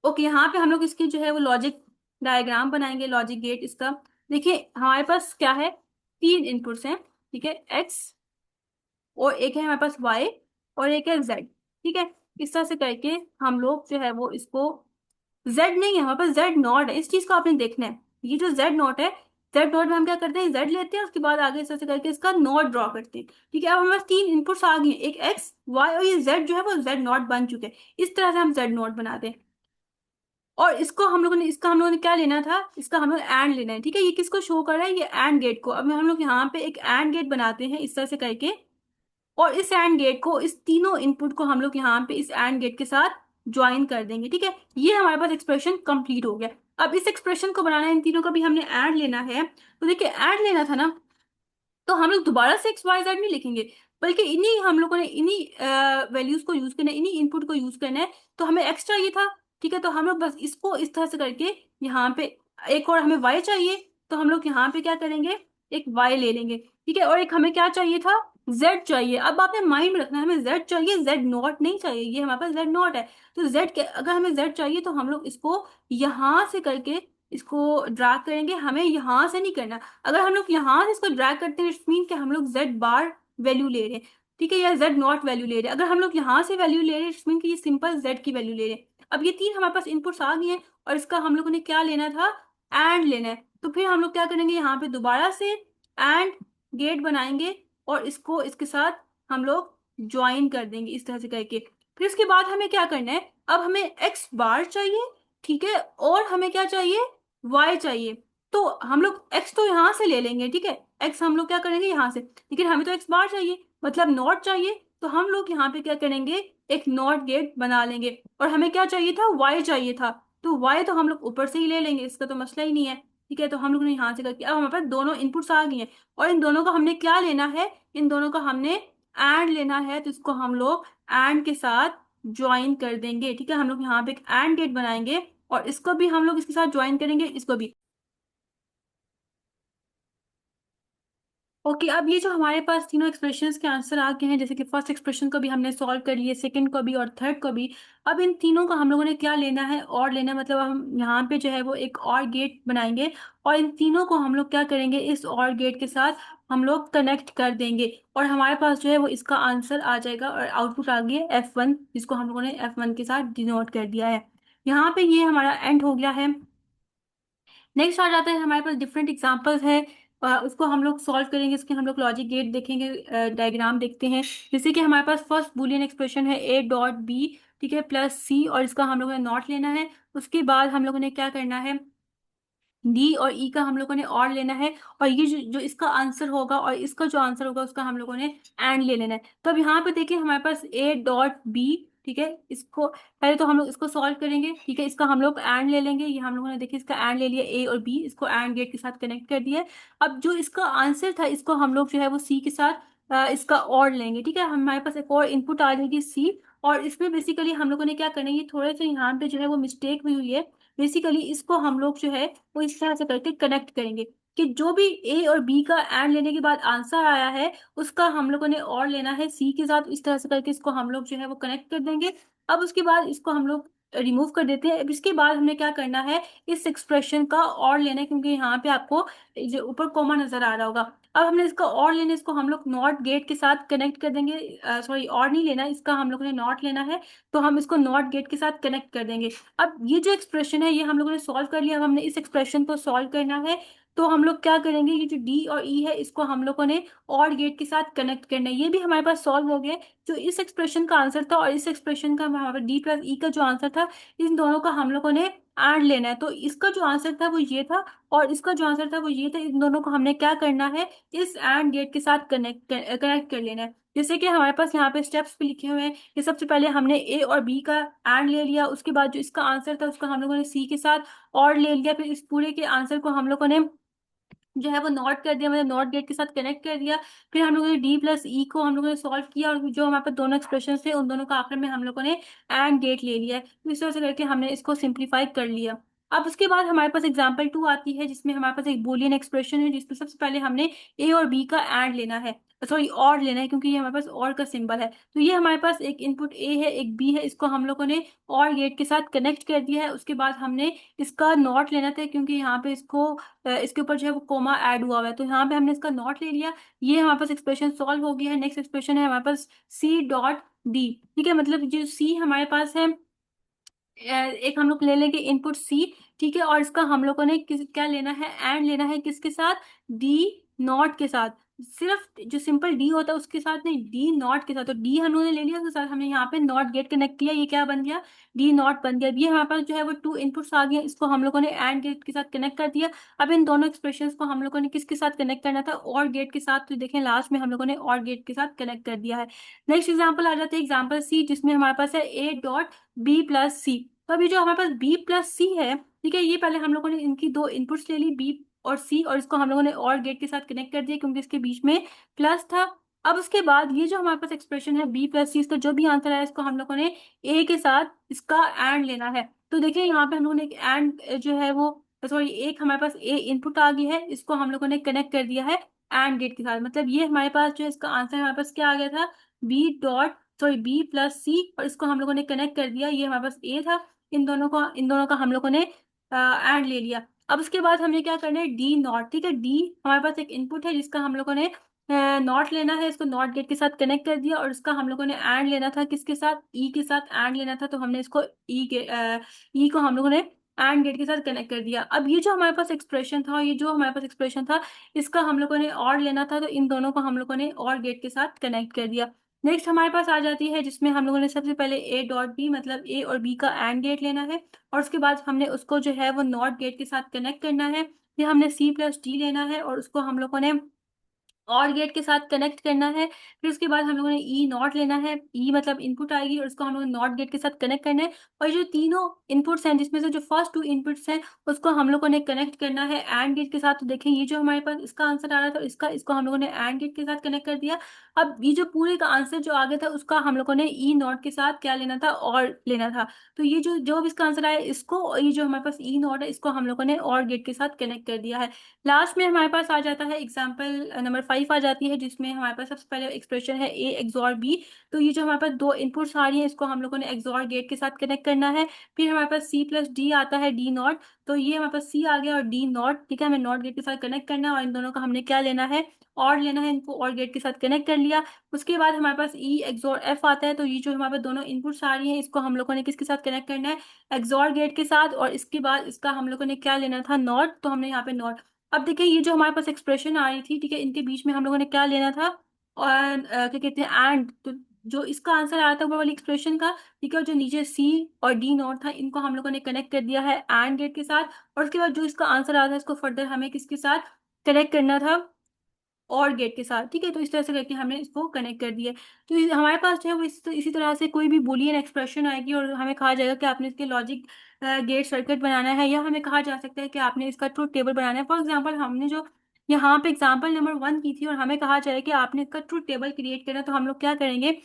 ओके, यहाँ पे हम लोग इसकी जो है वो लॉजिक डायग्राम बनाएंगे, लॉजिक गेट इसका। देखिए हमारे पास क्या है, तीन इनपुट्स हैं, ठीक है, एक्स, और एक है हमारे पास वाई, और एक है जेड, ठीक है। इस तरह से करके हम लोग जो है वो इसको, जेड नहीं है हमारे पास, जेड नॉट है, इस चीज को आपने देखना है। ये जो जेड नॉट है, जेड नॉट में हम क्या करते हैं, जेड लेते हैं, उसके बाद आगे इस तरह से करके इसका नॉट ड्रॉ करते हैं, ठीक है। अब हमारे पास तीन इनपुट्स आ गए हैं, एक एक्स वाई और ये जेड जो है वो जेड नॉट बन चुके हैं। इस तरह से हम जेड नॉट बनाते हैं। और इसको हम लोगों ने, इसका हम लोगों ने क्या लेना था, इसका हम लोग एंड लेना है, ठीक है। ये किसको शो कर रहा है, ये एंड गेट को। अब हम लोग यहाँ पे एक एंड गेट बनाते हैं इस तरह से करके, और इस एंड गेट को, इस तीनों इनपुट को हम लोग यहाँ पे इस एंड गेट के साथ ज्वाइन कर देंगे, ठीक है। ये हमारे पास एक्सप्रेशन कंप्लीट हो गया। अब इस एक्सप्रेशन को बनाना है, इन तीनों का भी हमने एंड लेना है। तो देखिए एंड लेना था ना, तो हम लोग दोबारा से एक्स वाई जेड नहीं लिखेंगे, बल्कि इन्हीं हम लोगों ने इन्हीं वैल्यूज को यूज करना है, इन्हीं इनपुट को यूज करना है। तो हमें एक्स चाहिए था, ठीक है, तो हम लोग बस इसको इस तरह से करके यहाँ पे, एक और हमें वाई चाहिए, तो हम लोग यहाँ पे क्या करेंगे, एक वाई ले लेंगे, ठीक है। और एक हमें क्या चाहिए था, जेड चाहिए। अब आपने माइंड में रखना है, हमें जेड चाहिए, जेड नॉट नहीं चाहिए, ये हमारे पास जेड नॉट है। तो जेड के अगर हमें जेड चाहिए तो हम लोग इसको यहाँ से करके इसको ड्रा करेंगे, हमें यहाँ से नहीं करना। अगर हम लोग यहाँ से इसको ड्रैग करते हैं, इट्स मीन कि हम लोग जेड बार वैल्यू ले रहे हैं, ठीक है, या जेड नॉट वैल्यू ले रहे हैं। अगर हम लोग यहाँ से वैल्यू ले रहे हैं, इट्स मीन कि ये सिंपल जेड की वैल्यू ले रहे हैं। अब ये तीन हमारे पास इनपुट्स आ गए हैं, और इसका हम लोगों ने क्या लेना था, एंड लेना है। तो फिर हम लोग क्या करेंगे, यहाँ पे दोबारा से एंड गेट बनाएंगे, और इसको इसके साथ हम लोग ज्वाइन कर देंगे इस तरह से करके। फिर उसके बाद हमें क्या करना है, अब हमें एक्स बार चाहिए, ठीक है, और हमें क्या चाहिए, वाई चाहिए। तो हम लोग x तो यहाँ से ले लेंगे, ठीक है, x हम लोग क्या करेंगे यहाँ से, लेकिन हमें तो x बार चाहिए, मतलब नॉट चाहिए। तो हम लोग यहाँ पे क्या करेंगे, एक नॉट गेट बना लेंगे। और हमें क्या चाहिए था, y चाहिए था, तो y तो हम लोग ऊपर से ही ले लेंगे, इसका तो मसला ही नहीं है, ठीक है। तो हम लोग ने यहाँ से करके, अब हमारे पास दोनों इनपुट्स आ गई हैं, और इन दोनों का हमने क्या लेना है, इन दोनों का हमने एंड लेना है। तो इसको हम लोग एंड के साथ ज्वाइन कर देंगे, ठीक है। हम लोग यहाँ पे एक एंड गेट बनाएंगे, और इसको भी हम लोग इसके साथ ज्वाइन करेंगे, इसको भी। ओके, अब ये जो हमारे पास तीनों एक्सप्रेशंस के आंसर आ गए हैं, जैसे कि फर्स्ट एक्सप्रेशन को भी हमने सॉल्व कर लिए, सेकंड को भी और थर्ड को भी। अब इन तीनों का हम लोगों ने क्या लेना है, और लेना है, मतलब हम यहाँ पे जो है वो एक और गेट बनाएंगे, और इन तीनों को हम लोग क्या करेंगे, इस और गेट के साथ हम लोग कनेक्ट कर देंगे, और हमारे पास जो है वो इसका आंसर आ जाएगा, और आउटपुट आ गया F1, जिसको हम लोगों ने F1 के साथ डिनोट कर दिया है। यहाँ पे ये हमारा एंड हो गया है। नेक्स्ट आ जाता है, हमारे पास डिफरेंट एग्जांपल्स है, उसको हम लोग सॉल्व करेंगे, इसके हम लोग लॉजिक गेट देखेंगे, डायग्राम देखते हैं। जैसे कि हमारे पास फर्स्ट बुलियन एक्सप्रेशन है a डॉट बी, ठीक है, प्लस सी, और इसका हम लोगों ने नॉट लेना है। उसके बाद हम लोगों ने क्या करना है, डी और ई का हम लोगों ने और लेना है, और ये जो इसका आंसर होगा और इसका जो आंसर होगा उसका हम लोगों ने एंड ले लेना है। तो अब यहाँ पे देखिए हमारे पास ए डॉट बी, ठीक है, इसको पहले तो हम लोग इसको सॉल्व करेंगे, ठीक है, इसका हम लोग एंड ले लेंगे। ये हम लोगों ने देखिए इसका एंड ले लिया, ए और बी, इसको एंड गेट के साथ कनेक्ट कर दिया है। अब जो इसका आंसर था, इसको हम लोग जो है वो सी के साथ इसका और लेंगे, ठीक है। हमारे पास एक और इनपुट आ जाएगी सी, और इसमें बेसिकली हम लोगों ने क्या करना है, ये थोड़े से यहाँ पे जो है वो मिस्टेक हुई है। बेसिकली इसको हम लोग जो है वो इस तरह से करके कनेक्ट करेंगे कि जो भी ए और बी का एंड लेने के बाद आंसर आया है, उसका हम लोगों ने और लेना है सी के साथ। इस तरह से करके इसको हम लोग जो है वो कनेक्ट कर देंगे। अब उसके बाद इसको हम लोग रिमूव कर देते हैं। अब इसके बाद हमें क्या करना है, इस एक्सप्रेशन का और लेना है, क्योंकि यहाँ पे आपको जो ऊपर कॉमा नजर आ रहा होगा। अब हमने इसका और लेना है, इसको हम लोग नॉट गेट के साथ कनेक्ट कर देंगे। सॉरी, और नहीं लेना, इसका हम लोगों ने नॉट लेना है, तो हम इसको नॉट गेट के साथ कनेक्ट कर देंगे। अब ये जो एक्सप्रेशन है ये हम लोगों ने सॉल्व कर लिया। अब हमने इस एक्सप्रेशन को सॉल्व करना है, तो हम लोग क्या करेंगे, ये जो डी और ई है इसको हम लोगों ने और गेट के साथ कनेक्ट करना है। ये भी हमारे पास सॉल्व हो गया। जो इस एक्सप्रेशन का आंसर था और इस एक्सप्रेशन का हमारे डी प्लस ई का जो आंसर था, इन दोनों का हम लोगों ने एंड लेना है। तो इसका जो आंसर था वो ये था, और इसका जो आंसर था वो ये था। इन दोनों को हमने क्या करना है, इस एंड गेट के साथ कनेक्ट कर लेना है। जैसे कि हमारे पास यहाँ पे स्टेप्स भी लिखे हुए हैं कि सबसे पहले हमने ए और बी का एंड ले लिया, उसके बाद जो इसका आंसर था उसका हम लोगों ने सी के साथ और ले लिया, फिर इस पूरे के आंसर को हम लोगों ने जो है वो नॉट कर दिया, मतलब नॉट गेट के साथ कनेक्ट कर दिया। फिर हम लोगों ने डी प्लस ई को हम लोगों ने सॉल्व किया, और जो हमारे पास दोनों एक्सप्रेशन थे उन दोनों का आखिर में हम लोगों ने एंड गेट ले लिया है। तो इस तरह से करके हमने इसको सिंप्लीफाई कर लिया। अब उसके बाद हमारे पास एग्जाम्पल 2 आती है, जिसमें हमारे पास एक बूलियन एक्सप्रेशन है, जिसमें सबसे पहले हमने ए और बी का एंड लेना है, सॉरी और लेना है, क्योंकि ये हमारे पास और का सिंबल है। तो ये हमारे पास एक इनपुट ए है, एक बी है, इसको हम लोगों ने और गेट के साथ कनेक्ट कर दिया है। उसके बाद हमने इसका नॉट लेना था, क्योंकि यहाँ पे इसके ऊपर जो है वो कोमा ऐड हुआ हुआ है, तो यहाँ पे हमने इसका नॉट ले लिया। ये हमारे पास एक्सप्रेशन सॉल्व हो गया है। नेक्स्ट एक्सप्रेशन है हमारे पास सी डॉट डी। ठीक है, मतलब जो सी हमारे पास है, एक हम लोग ले लेंगे इनपुट सी। ठीक है, और इसका हम लोगों ने क्या लेना है, एंड लेना है किसके साथ, डी नॉट के साथ। सिर्फ जो सिंपल डी होता है उसके साथ नहीं, डी नॉट के साथ। तो डी हम लोगों ने ले लिया, उसके साथ हमने यहाँ पे नॉट गेट कनेक्ट किया, ये क्या बन गया, डी नॉट बन गया। ये हमारे पास जो है वो टू इनपुट्स आ गए, इसको हम लोगों ने एंड गेट के साथ कनेक्ट कर दिया। अब इन दोनों एक्सप्रेशंस को हम लोगों ने किसके साथ कनेक्ट करना था, और गेट के साथ। तो देखें लास्ट में हम लोगों ने और गेट के साथ कनेक्ट कर दिया है। नेक्स्ट एग्जाम्पल आ जाते हैं एग्जाम्पल सी, जिसमें हमारे पास है ए डॉट बी प्लस सी। तो अभी जो हमारे पास बी प्लस सी है, ठीक है, ये पहले हम लोगों ने इनकी दो इनपुट्स ले ली, बी और सी, और इसको हम लोगों ने और गेट के साथ कनेक्ट कर दिया, क्योंकि इसके बीच में प्लस था। अब उसके बाद ये जो हमारे पास एक्सप्रेशन है बी प्लस सी, इसका जो भी आंसर है, इसको हम लोगों ने ए के साथ इसका एंड लेना है। तो देखिए यहाँ पे हम लोगों ने एक एंड जो है वो, सॉरी, एक हमारे पास ए इनपुट आ गई है, इसको हम लोगों ने कनेक्ट कर दिया है एंड गेट के साथ। मतलब ये हमारे पास जो है इसका आंसर हमारे पास क्या आ गया था, B dot, sorry, B plus C, और इसको हम लोगों ने कनेक्ट कर दिया, ये हमारे पास ए था। इन दोनों का हम लोगों ने एंड ले लिया। अब उसके बाद हमें क्या करना है, डी नॉट। ठीक है, डी हमारे पास एक इनपुट है, जिसका हम लोगों ने नॉट लेना है, इसको नॉट गेट के साथ कनेक्ट कर दिया, और इसका हम लोगों ने एंड लेना था किसके साथ, ई के साथ एंड लेना था। तो हमने इसको ई को हम लोगों ने एंड गेट के साथ कनेक्ट कर दिया। अब ये जो हमारे पास एक्सप्रेशन था, ये जो हमारे पास एक्सप्रेशन था, इसका हम लोगों ने और लेना था, तो इन दोनों को हम लोगों ने और गेट के साथ कनेक्ट कर दिया। नेक्स्ट हमारे पास आ जाती है, जिसमें हम लोगों ने सबसे पहले ए डॉट बी, मतलब ए और बी का एंड गेट लेना है, और उसके बाद हमने उसको जो है वो नॉट गेट के साथ कनेक्ट करना है। फिर हमने सी प्लस डी लेना है, और उसको हम लोगों ने और गेट के साथ कनेक्ट करना है। फिर उसके बाद हम लोगों ने ई नॉट लेना है, ई मतलब इनपुट आएगी, और उसको हम लोग नॉट गेट के साथ कनेक्ट करना है। और जो तीनों इनपुट्स हैं, जिसमें से जो फर्स्ट टू इनपुट्स हैं, उसको हम लोगों ने कनेक्ट करना है एंड गेट के साथ। तो देखें ये जो हमारे पास इसका आंसर आ रहा था, इसको हम लोगों ने एंड गेट के साथ कनेक्ट कर दिया। अब ये जो पूरे का आंसर जो आगे था, उसका हम लोगों ने ई नॉट के साथ क्या लेना था, और लेना था। तो ये जो जो भी इसका आंसर आया, इसको और ये जो हमारे पास ई नॉट है, इसको हम लोगों ने और गेट के साथ कनेक्ट कर दिया है। लास्ट में हमारे पास आ जाता है एग्जाम्पल नंबर 5 आ जाती है, जिसमें हमारे पास सबसे पहले एक्सप्रेशन है ए एक्सॉर बी। तो ये जो हमारे पास दो इनपुट्स आ रही हैं, इसको हम लोगों ने एक्सॉर गेट के साथ कनेक्ट करना है। फिर हमारे पास सी प्लस डी आता है, डी नॉट। तो ये हमारे पास सी आ गया और डी नॉट, ठीक है, हमें नॉट गेट के साथ कनेक्ट करना है, और इन दोनों का हमने क्या लेना है, और लेना है, इनको और गेट के साथ कनेक्ट कर लिया। उसके बाद हमारे पास ई एक्सॉर एफ आता है। तो ये जो हमारे पास दोनों इनपुट्स आ रही हैं, इसको हम लोगों ने किसके साथ कनेक्ट करना है, एक्सॉर गेट के साथ, और इसके बाद इसका हम लोगों ने क्या लेना था, नॉट। तो हमने यहाँ पे नॉट। अब देखिए ये जो हमारे पास एक्सप्रेशन आ रही थी, ठीक है, इनके बीच में हम लोगों ने क्या लेना था, और क्या कहते हैं, एंड। तो जो इसका आंसर आया था वो वाली एक्सप्रेशन का, ठीक है, और जो नीचे सी और डी नॉट था, इनको हम लोगों ने कनेक्ट कर दिया है एंड गेट के साथ। और उसके बाद जो इसका आंसर आया था, इसको फर्दर हमें किसके साथ कनेक्ट करना था, और गेट के साथ। ठीक है, तो इस तरह से करके हमने इसको कनेक्ट कर दिया। तो हमारे पास जो है वो इसी तरह से कोई भी बूलियन एक्सप्रेशन आएगी, और हमें कहा जाएगा कि आपने इसके लॉजिक गेट सर्किट बनाना है, या हमें कहा जा सकता है कि आपने इसका ट्रूथ टेबल बनाना है। फॉर एग्जाम्पल हमने जो यहाँ पे एग्जाम्पल नंबर 1 की थी, और हमें कहा जाए कि आपने इसका ट्रूथ टेबल क्रिएट करना है, तो हम लोग क्या करेंगे,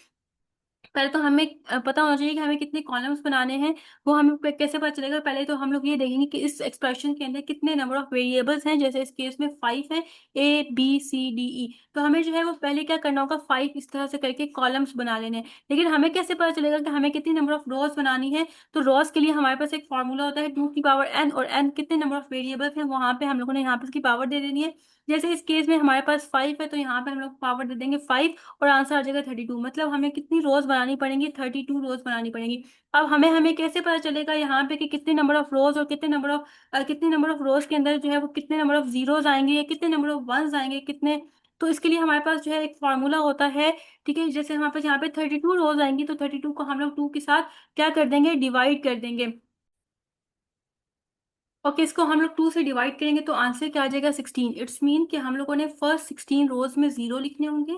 पहले तो हमें पता होना चाहिए कि हमें कितने कॉलम्स बनाने हैं। वो हमें कैसे पता चलेगा, पहले तो हम लोग ये देखेंगे कि इस एक्सप्रेशन के अंदर कितने नंबर ऑफ वेरिएबल्स हैं। जैसे इस केस में 5 है, ए बी सी डी ई। तो हमें जो है वो पहले क्या करना होगा, 5 इस तरह से करके कॉलम्स बना लेने हैं। लेकिन हमें कैसे पता चलेगा कि हमें कितनी नंबर ऑफ रोज बनानी है। तो रोज के लिए हमारे पास एक फॉर्मूला होता है 2 की पावर n, और n कितने नंबर ऑफ वेरिएबल्स हैं, वहां पे हम लोगों ने यहाँ पे उसकी पावर दे देनी है। जैसे इस केस में हमारे पास 5 है, तो यहाँ पे हम लोग पावर दे देंगे 5, और आंसर आ जाएगा 32। मतलब हमें कितनी रोज बनानी पड़ेंगी, 32 रोज बनानी पड़ेंगी। अब हमें कैसे पता चलेगा यहाँ पे कि कितने नंबर ऑफ रोज, और कितने नंबर ऑफ रोज के अंदर जो है वो कितने नंबर ऑफ जीरोज आएंगे, या कितने नंबर ऑफ वंस आएंगे, कितने। तो इसके लिए हमारे पास जो है एक फॉर्मूला होता है। ठीक है, जैसे हमारे पास यहाँ पे 32 रोज आएंगी, तो 32 को हम लोग 2 के साथ क्या कर देंगे, डिवाइड कर देंगे। ओके, इसको हम लोग 2 से डिवाइड करेंगे, तो आंसर क्या आ जाएगा, 16। इट्स मीन कि हम लोगों ने फर्स्ट 16 रोज में 0 लिखने होंगे,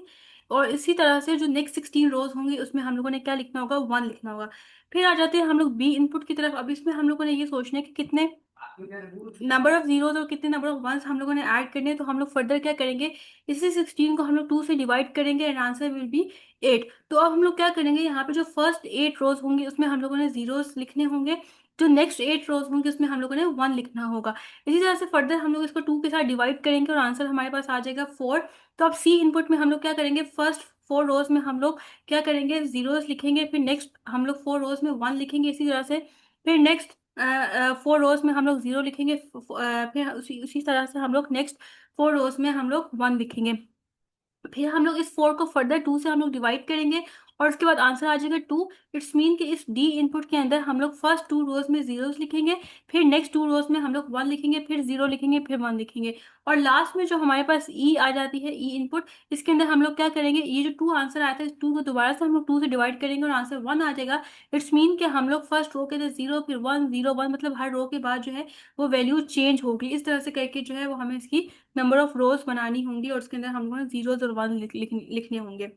और इसी तरह से जो नेक्स्ट 16 रोज होंगी, उसमें हम लोगों ने क्या लिखना होगा, 1 लिखना होगा। फिर आ जाते हैं हम लोग बी इनपुट की तरफ। अब इसमें हम लोगों ने ये सोचना है कि कितने नंबर ऑफ जीरो और कितने नंबर ऑफ वंस हम लोगों ने ऐड करने हैं, तो हम लोग फर्दर क्या करेंगे, इसी 16 को हम लोग 2 से डिवाइड करेंगे एंड आंसर विल बी 8। तो अब हम लोग क्या करेंगे, यहाँ पे जो फर्स्ट 8 रोज होंगे उसमें हम लोगों ने जीरोस लिखने होंगे, जो नेक्स्ट 8 रोज होंगे उसमें हम लोगों ने 1 लिखना होगा। इसी तरह से फर्दर हम लोग इसको 2 के साथ डिवाइड करेंगे और आंसर हमारे पास आ जाएगा 4। तो अब सी इनपुट में हम लोग क्या करेंगे, फर्स्ट 4 रोज में हम लोग क्या करेंगे, जीरोस लिखेंगे, फिर नेक्स्ट हम लोग 4 रोज में 1 लिखेंगे इसी तरह से, फिर नेक्स्ट 4 रोज में हम लोग 0 लिखेंगे, फिर उसी उसी तरह से हम लोग नेक्स्ट 4 रोज में हम लोग 1 लिखेंगे। फिर हम लोग इस 4 को फर्दर 2 से हम लोग डिवाइड करेंगे और उसके बाद आंसर आ जाएगा 2। इट्स मीन कि इस डी इनपुट के अंदर हम लोग फर्स्ट 2 रोज में जीरोस लिखेंगे, फिर नेक्स्ट 2 रोज में हम लोग 1 लिखेंगे, फिर 0 लिखेंगे, फिर 1 लिखेंगे, और लास्ट में जो हमारे पास ई आ जाती है, ई इनपुट, इसके अंदर हम लोग क्या करेंगे, ये जो 2 आंसर आया था इस 2 को दोबारा से हम लोग 2 से डिवाइड करेंगे और आंसर 1 आ जाएगा। इट्स मीन कि हम लोग फर्स्ट रो के अंदर 0 फिर 1 0 1, मतलब हर रो के बाद जो है वो वैल्यू चेंज होगी। इस तरह से करके जो है वो हमें इसकी नंबर ऑफ रोज बनानी होंगी और उसके अंदर हम लोगों ने जीरोस और वन लिखने होंगे।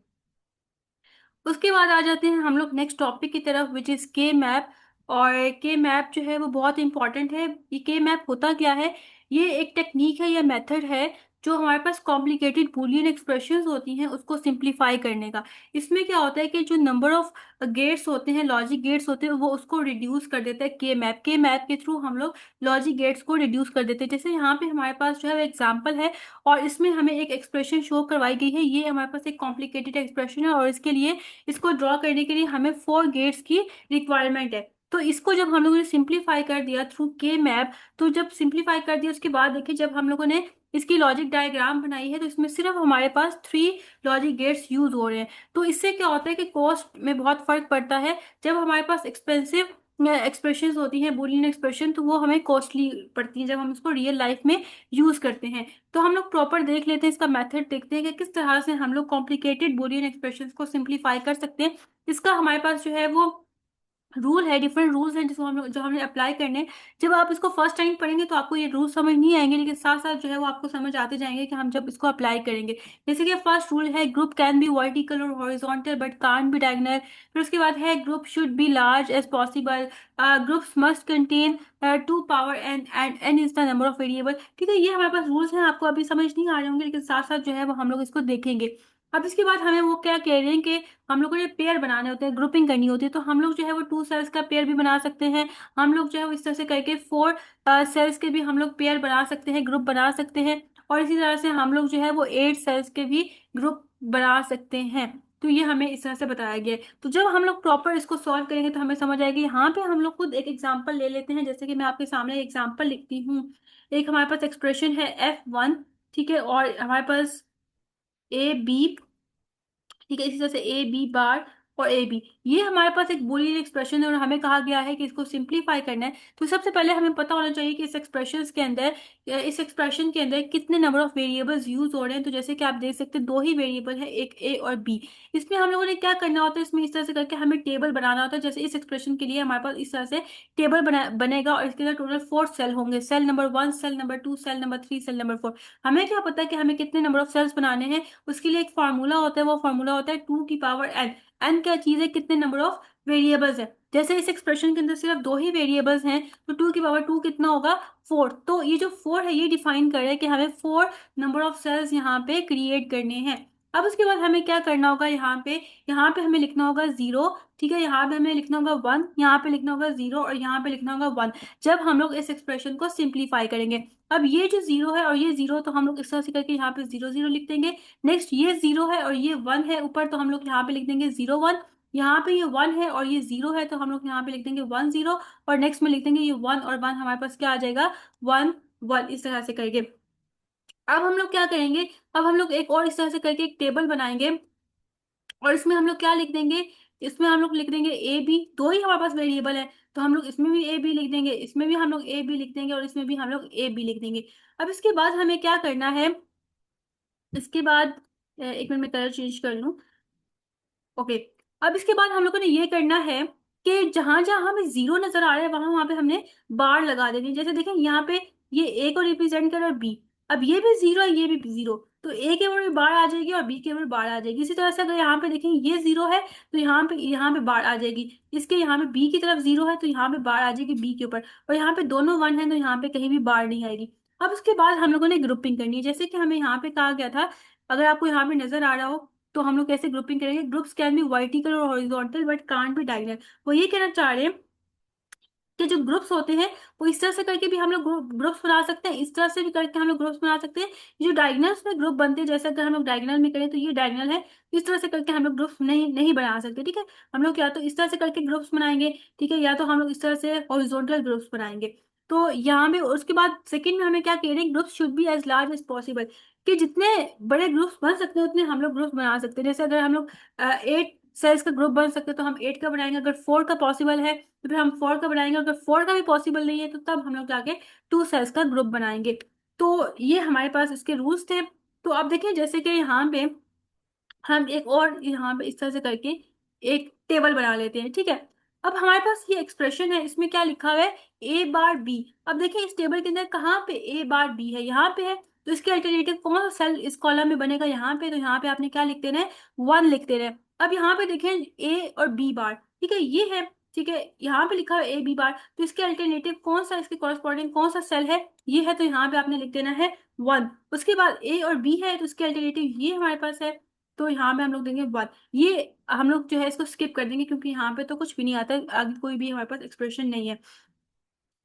उसके बाद आ जाते हैं हम लोग नेक्स्ट टॉपिक की तरफ, विच इज के मैप। और के मैप जो है वो बहुत इंपॉर्टेंट है। ये के मैप होता क्या है, ये एक टेक्निक है या मेथड है जो हमारे पास कॉम्प्लिकेटेड बूलियन एक्सप्रेशंस होती हैं उसको सिंप्लीफाई करने का। इसमें क्या होता है कि जो नंबर ऑफ गेट्स होते हैं, लॉजिक गेट्स होते हैं, वो उसको रिड्यूस कर देता है के मैप के थ्रू हम लोग लॉजिक गेट्स को रिड्यूस कर देते हैं। जैसे यहाँ पे हमारे पास जो है एग्जाम्पल है और इसमें हमें एक एक्सप्रेशन शो करवाई गई है। ये हमारे पास एक कॉम्प्लिकेटेड एक्सप्रेशन है और इसके लिए, इसको ड्रॉ करने के लिए हमें 4 गेट्स की रिक्वायरमेंट है। तो इसको जब हम लोगों ने सिंप्लीफाई कर दिया थ्रू के मैप, तो जब सिंप्लीफाई कर दिया उसके बाद देखिए जब हम लोगों ने इसकी लॉजिक डायग्राम बनाई है तो इसमें सिर्फ हमारे पास 3 लॉजिक गेट्स यूज हो रहे हैं। तो इससे क्या होता है कि कॉस्ट में बहुत फर्क पड़ता है। जब हमारे पास एक्सपेंसिव एक्सप्रेशन होती हैं, बूलियन एक्सप्रेशन, तो वो हमें कॉस्टली पड़ती हैं जब हम इसको रियल लाइफ में यूज करते हैं। तो हम लोग प्रॉपर देख लेते हैं, इसका मेथड देखते हैं कि किस तरह से हम लोग कॉम्प्लिकेटेड बूलियन एक्सप्रेशंस को सिंप्लीफाई कर सकते हैं। इसका हमारे पास जो है वो रूल है, डिफरेंट रूल्स हैं जिसको हम लोग जो हमने अप्लाई करने हैं। जब आप इसको फर्स्ट टाइम पढ़ेंगे तो आपको ये रूल समझ नहीं आएंगे, लेकिन साथ साथ जो है वो आपको समझ आते जाएंगे कि हम जब इसको अप्लाई करेंगे। जैसे कि फर्स्ट रूल है, ग्रुप कैन बी वर्टिकल और horizontal but can't be diagonal. फिर उसके बाद है, group should be large as possible, groups must contain 2 power and N is the number of variable. ठीक है, ये हमारे पास रूल्स हैं, आपको अभी समझ नहीं आ रहे होंगे, लेकिन साथ साथ जो है वो हम लोग इसको देखेंगे। अब इसके बाद हमें वो क्या कह रहे हैं कि हम लोगों ने पेयर बनाने होते हैं, ग्रुपिंग करनी होती है, तो हम लोग जो है वो 2 सेल्स का पेयर भी बना सकते हैं। हम लोग जो है वो इस तरह से करके 4 सेल्स के भी हम लोग पेयर बना सकते हैं, ग्रुप बना सकते हैं। और इसी तरह से हम लोग जो है वो 8 सेल्स के भी ग्रुप बना सकते हैं। तो ये हमें इस तरह से बताया गया है। तो जब हम लोग प्रॉपर इसको सॉल्व करेंगे तो हमें समझ आएगी। यहाँ पे हम लोग खुद एक एग्जाम्पल ले लेते हैं, जैसे कि मैं आपके सामने एग्जाम्पल लिखती हूँ। एक हमारे पास एक्सप्रेशन है F1, ठीक है, और हमारे पास ए बी, ठीक है, इसी तरह से ए बी बार और ए बी, ये हमारे पास एक बूलियन एक्सप्रेशन है और हमें कहा गया है कि इसको सिंप्लीफाई करना है। तो सबसे पहले हमें पता होना चाहिए कि इस एक्सप्रेशन के अंदर कितने नंबर ऑफ वेरिएबल्स यूज हो रहे हैं। तो जैसे कि आप देख सकते हैं 2 ही वेरिएबल है, एक ए और बी। इसमें हम लोगों ने क्या करना होता है, इसमें इस तरह से करके हमें टेबल बनाना होता है। जैसे इस एक्सप्रेशन के लिए हमारे पास इस तरह से टेबल बनेगा और इसके अंदर टोटल 4 सेल होंगे, cell number 1, cell number 2, cell number 3, cell number 4। हमें क्या पता है कि हमें कितने नंबर ऑफ सेल्स बनाने हैं, उसके लिए एक फार्मूला होता है, वो फार्मूला होता है 2 की पावर एन। एन क्या चीज है, कितने नंबर ऑफ वेरिएबल्स है। जैसे इस एक्सप्रेशन के अंदर सिर्फ 2 ही वेरिएबल्स हैं, तो 2 की पावर 2 कितना होगा, 4। तो ये जो 4 है ये डिफाइन कर रहा है कि हमें 4 नंबर ऑफ सेल्स यहाँ पे क्रिएट करने हैं। अब उसके बाद हमें क्या करना होगा, यहाँ पे हमें लिखना होगा 0, ठीक है, यहाँ पे हमें लिखना होगा 1, यहाँ पे लिखना होगा 0 और यहाँ पे लिखना होगा 1, जब हम लोग इस एक्सप्रेशन को सिंप्लीफाई करेंगे। अब ये जो 0 है और ये 0, तो हम लोग इस तरह से करके यहाँ पे 0 0 लिख देंगे। नेक्स्ट ये 0 है और ये 1 है ऊपर, तो हम लोग यहाँ पे लिख देंगे 0 1। यहाँ पे ये 1 है और ये 0 है, तो हम लोग यहाँ पे लिख देंगे 1 0। और नेक्स्ट में लिख देंगे ये 1 और 1, हमारे पास क्या आ जाएगा, 1 1, इस तरह से करके। अब हम लोग क्या करेंगे, अब हम लोग एक और इस तरह से करके एक टेबल बनाएंगे और इसमें हम लोग क्या लिख देंगे, इसमें हम लोग लिख देंगे ए बी। 2 ही हमारे पास वेरिएबल है, तो हम लोग इसमें भी ए बी लिख देंगे, इसमें भी हम लोग ए बी लिख देंगे और इसमें भी हम लोग ए बी लिख देंगे। अब इसके बाद हमें क्या करना है, इसके बाद एक मिनट में कलर चेंज कर लूं। ओके, अब इसके बाद हम लोगों ने ये करना है कि जहां जहां हमें 0 नजर आ रहा है वहां वहां पे हमने बार लगा देनी है। जैसे देखें यहाँ पे ये ए को रिप्रेजेंट कर रहा है बी, अब ये भी 0 है, ये भी 0, तो ए के बराबर बार आ जाएगी और बी के बराबर बार आ जाएगी। इसी तरह से अगर यहाँ पे देखें ये 0 है तो यहाँ पे बार आ जाएगी। इसके यहाँ पे बी की तरफ 0 है तो यहाँ पे बार आ जाएगी बी के ऊपर, और यहाँ पे दोनों 1 है तो यहाँ पे कहीं भी बार नहीं आएगी। अब उसके बाद हम लोगों ने ग्रुपिंग करनी है, जैसे कि हमें यहाँ पे कहा गया था, अगर आपको यहाँ पे नजर आ रहा हो तो हम लोग कैसे ग्रुपिंग करेंगे, ग्रुप्स कैन बी वर्टिकल और horizontal but can't be diagonal. वो ये कहना चाह रहे हैं कि जो ग्रुप्स होते हैं वो इस तरह से करके भी हम लोग ग्रुप्स बना सकते हैं, इस तरह से भी करके हम लोग ग्रुप्स बना सकते हैं। ये जो डायगोनल्स में ग्रुप बनते हैं, जैसे अगर हम लोग डायगोनल में करें तो ये डायगोनल है, इस तरह से करके हम लोग ग्रुप्स नहीं नहीं बना सकते, ठीक है। हम लोग या तो इस तरह से करके ग्रुप्स बनाएंगे, ठीक है, या तो हम लोग इस तरह से हॉरिजॉन्टल ग्रुप्स बनाएंगे। तो यहाँ में उसके बाद सेकंड में हमें क्या कह रहे हैं, groups should be as large as possible, कि जितने बड़े ग्रुप्स बन सकते हैं उतने हम लोग ग्रुप्स बना सकते हैं। जैसे अगर हम लोग 8 सेल्स का ग्रुप बन सकते हैं तो हम 8 का बनाएंगे, अगर 4 का पॉसिबल है तो फिर हम 4 का बनाएंगे, अगर 4 का भी पॉसिबल नहीं है तो तब हम लोग जाके 2 सेल्स का ग्रुप बनाएंगे। तो ये हमारे पास इसके रूल्स थे। तो अब देखिए जैसे कि यहाँ पे हम एक और यहाँ पे इस तरह से करके एक टेबल बना लेते हैं, ठीक है। अब हमारे पास ये एक्सप्रेशन है, इसमें क्या लिखा हुआ है, ए बार बी। अब देखिए इस टेबल के अंदर कहाँ पे ए बार बी है, यहाँ पे है, तो इसके अल्टरनेटिव कौन सा सेल इस कॉलम में बनेगा, यहाँ पे, तो यहाँ पे आपने क्या लिख देना है, 1 लिख देना है। अब यहाँ पे देखें ए और बी बार, ठीक है, ये है, ठीक है, यहाँ पे लिखा है ए बी बार, तो इसके अल्टरनेटिव कौन सा, इसके कॉरस्पॉन्डिंग कौन सा सेल है, ये है, तो यहाँ पे आपने लिख देना है 1। उसके बाद ए और बी है तो इसके अल्टरनेटिव ये हमारे पास है, तो यहाँ पे हम लोग देंगे 1। ये हम लोग जो है इसको स्किप कर देंगे क्योंकि यहाँ पे तो कुछ भी नहीं आता है, आगे कोई भी हमारे पास एक्सप्रेशन नहीं है।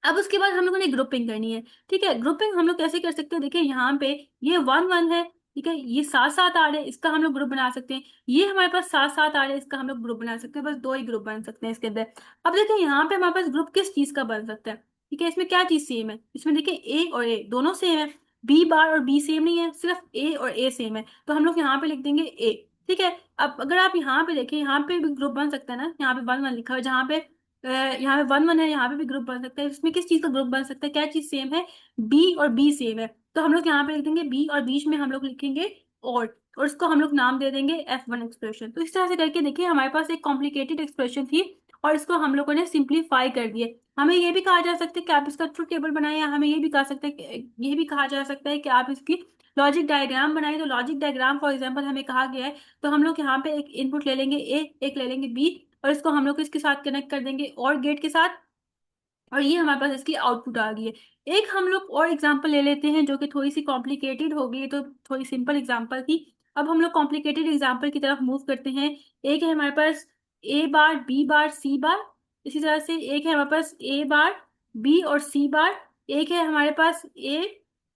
अब उसके बाद हम लोगों ने ग्रुपिंग करनी है, ठीक है। ग्रुपिंग हम लोग कैसे कर सकते हैं, देखिए यहाँ पे ये 1 1 है, ठीक है, ये 7 7 आ रहे हैं, इसका हम लोग ग्रुप बना सकते हैं। ये हमारे पास 7 7 आ रहे हैं, इसका हम लोग ग्रुप बना सकते हैं, बस 2 ही ग्रुप बन सकते हैं इसके अंदर। अब देखिए यहाँ पे हमारे पास ग्रुप किस चीज का बन सकता है, ठीक है, इसमें क्या चीज सेम है, इसमें देखिए ए और ए दोनों सेम है, बी बार और बी सेम नहीं है, सिर्फ ए और ए सेम है, तो हम लोग यहाँ पे लिख देंगे ए, ठीक है। अब अगर आप यहाँ पे देखें, यहाँ पे भी ग्रुप बन सकता है ना, यहाँ पे 1 1 लिखा है, जहाँ पे यहाँ पे 1 1 है, यहाँ पे भी ग्रुप बन सकता है। इसमें किस चीज का ग्रुप बन सकता है, क्या चीज सेम है, बी और बी सेम है, तो हम लोग यहाँ पे लिख देंगे बी और बीच में हम लोग लिखेंगे और इसको हम लोग नाम दे देंगे F1 एक्सप्रेशन। तो इस तरह से करके देखिए हमारे पास एक कॉम्प्लिकेटेड एक्सप्रेशन थी और इसको हम लोगों ने सिंप्लीफाई कर दिए। हमें ये भी कहा जा सकता है कि आप इसका ट्रुथ टेबल बनाएं, या हमें ये भी कहा सकता है ये भी कहा जा सकता है कि आप इसकी लॉजिक डायग्राम बनाएं। तो लॉजिक डायग्राम फॉर एग्जांपल हमें कहा गया है, तो हम लोग यहाँ पे एक इनपुट ले लेंगे ए, एक ले लेंगे बी, और इसको हम लोग इसके साथ कनेक्ट कर देंगे और गेट के साथ, और ये हमारे पास इसकी आउटपुट आ गई है। एक हम लोग और एग्जांपल ले लेते हैं जो कि थोड़ी सी कॉम्प्लिकेटेड हो गई, तो थोड़ी सिंपल एग्जांपल थी। अब हम लोग कॉम्प्लिकेटेड एग्जांपल की तरफ मूव करते हैं। एक है हमारे पास ए बार बी बार सी बार, इसी तरह से एक है हमारे पास ए बार बी और सी बार, एक है हमारे पास ए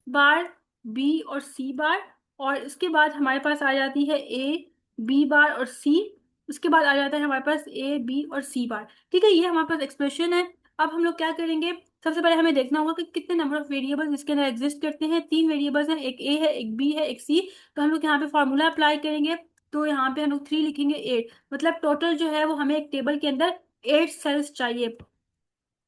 बार बी और सी बार, और इसके बाद हमारे पास आ जाती है ए बी बार और सी, उसके बाद आ जाता है हमारे पास ए बी और सी बार, ठीक है, ये हमारे पास एक्सप्रेशन है। अब हम लोग क्या करेंगे, सबसे पहले हमें देखना होगा कि कितने नंबर ऑफ वेरिएबल्स इसके अंदर एग्जिस्ट करते हैं। 3 वेरिएबल्स हैं, एक ए है, एक बी है, एक सी। तो हम लोग यहाँ पे फॉर्मूला अप्लाई करेंगे, तो यहाँ पे हम लोग 3 लिखेंगे 8, मतलब टोटल जो है वो हमें एक टेबल के अंदर 8 सेल्स चाहिए।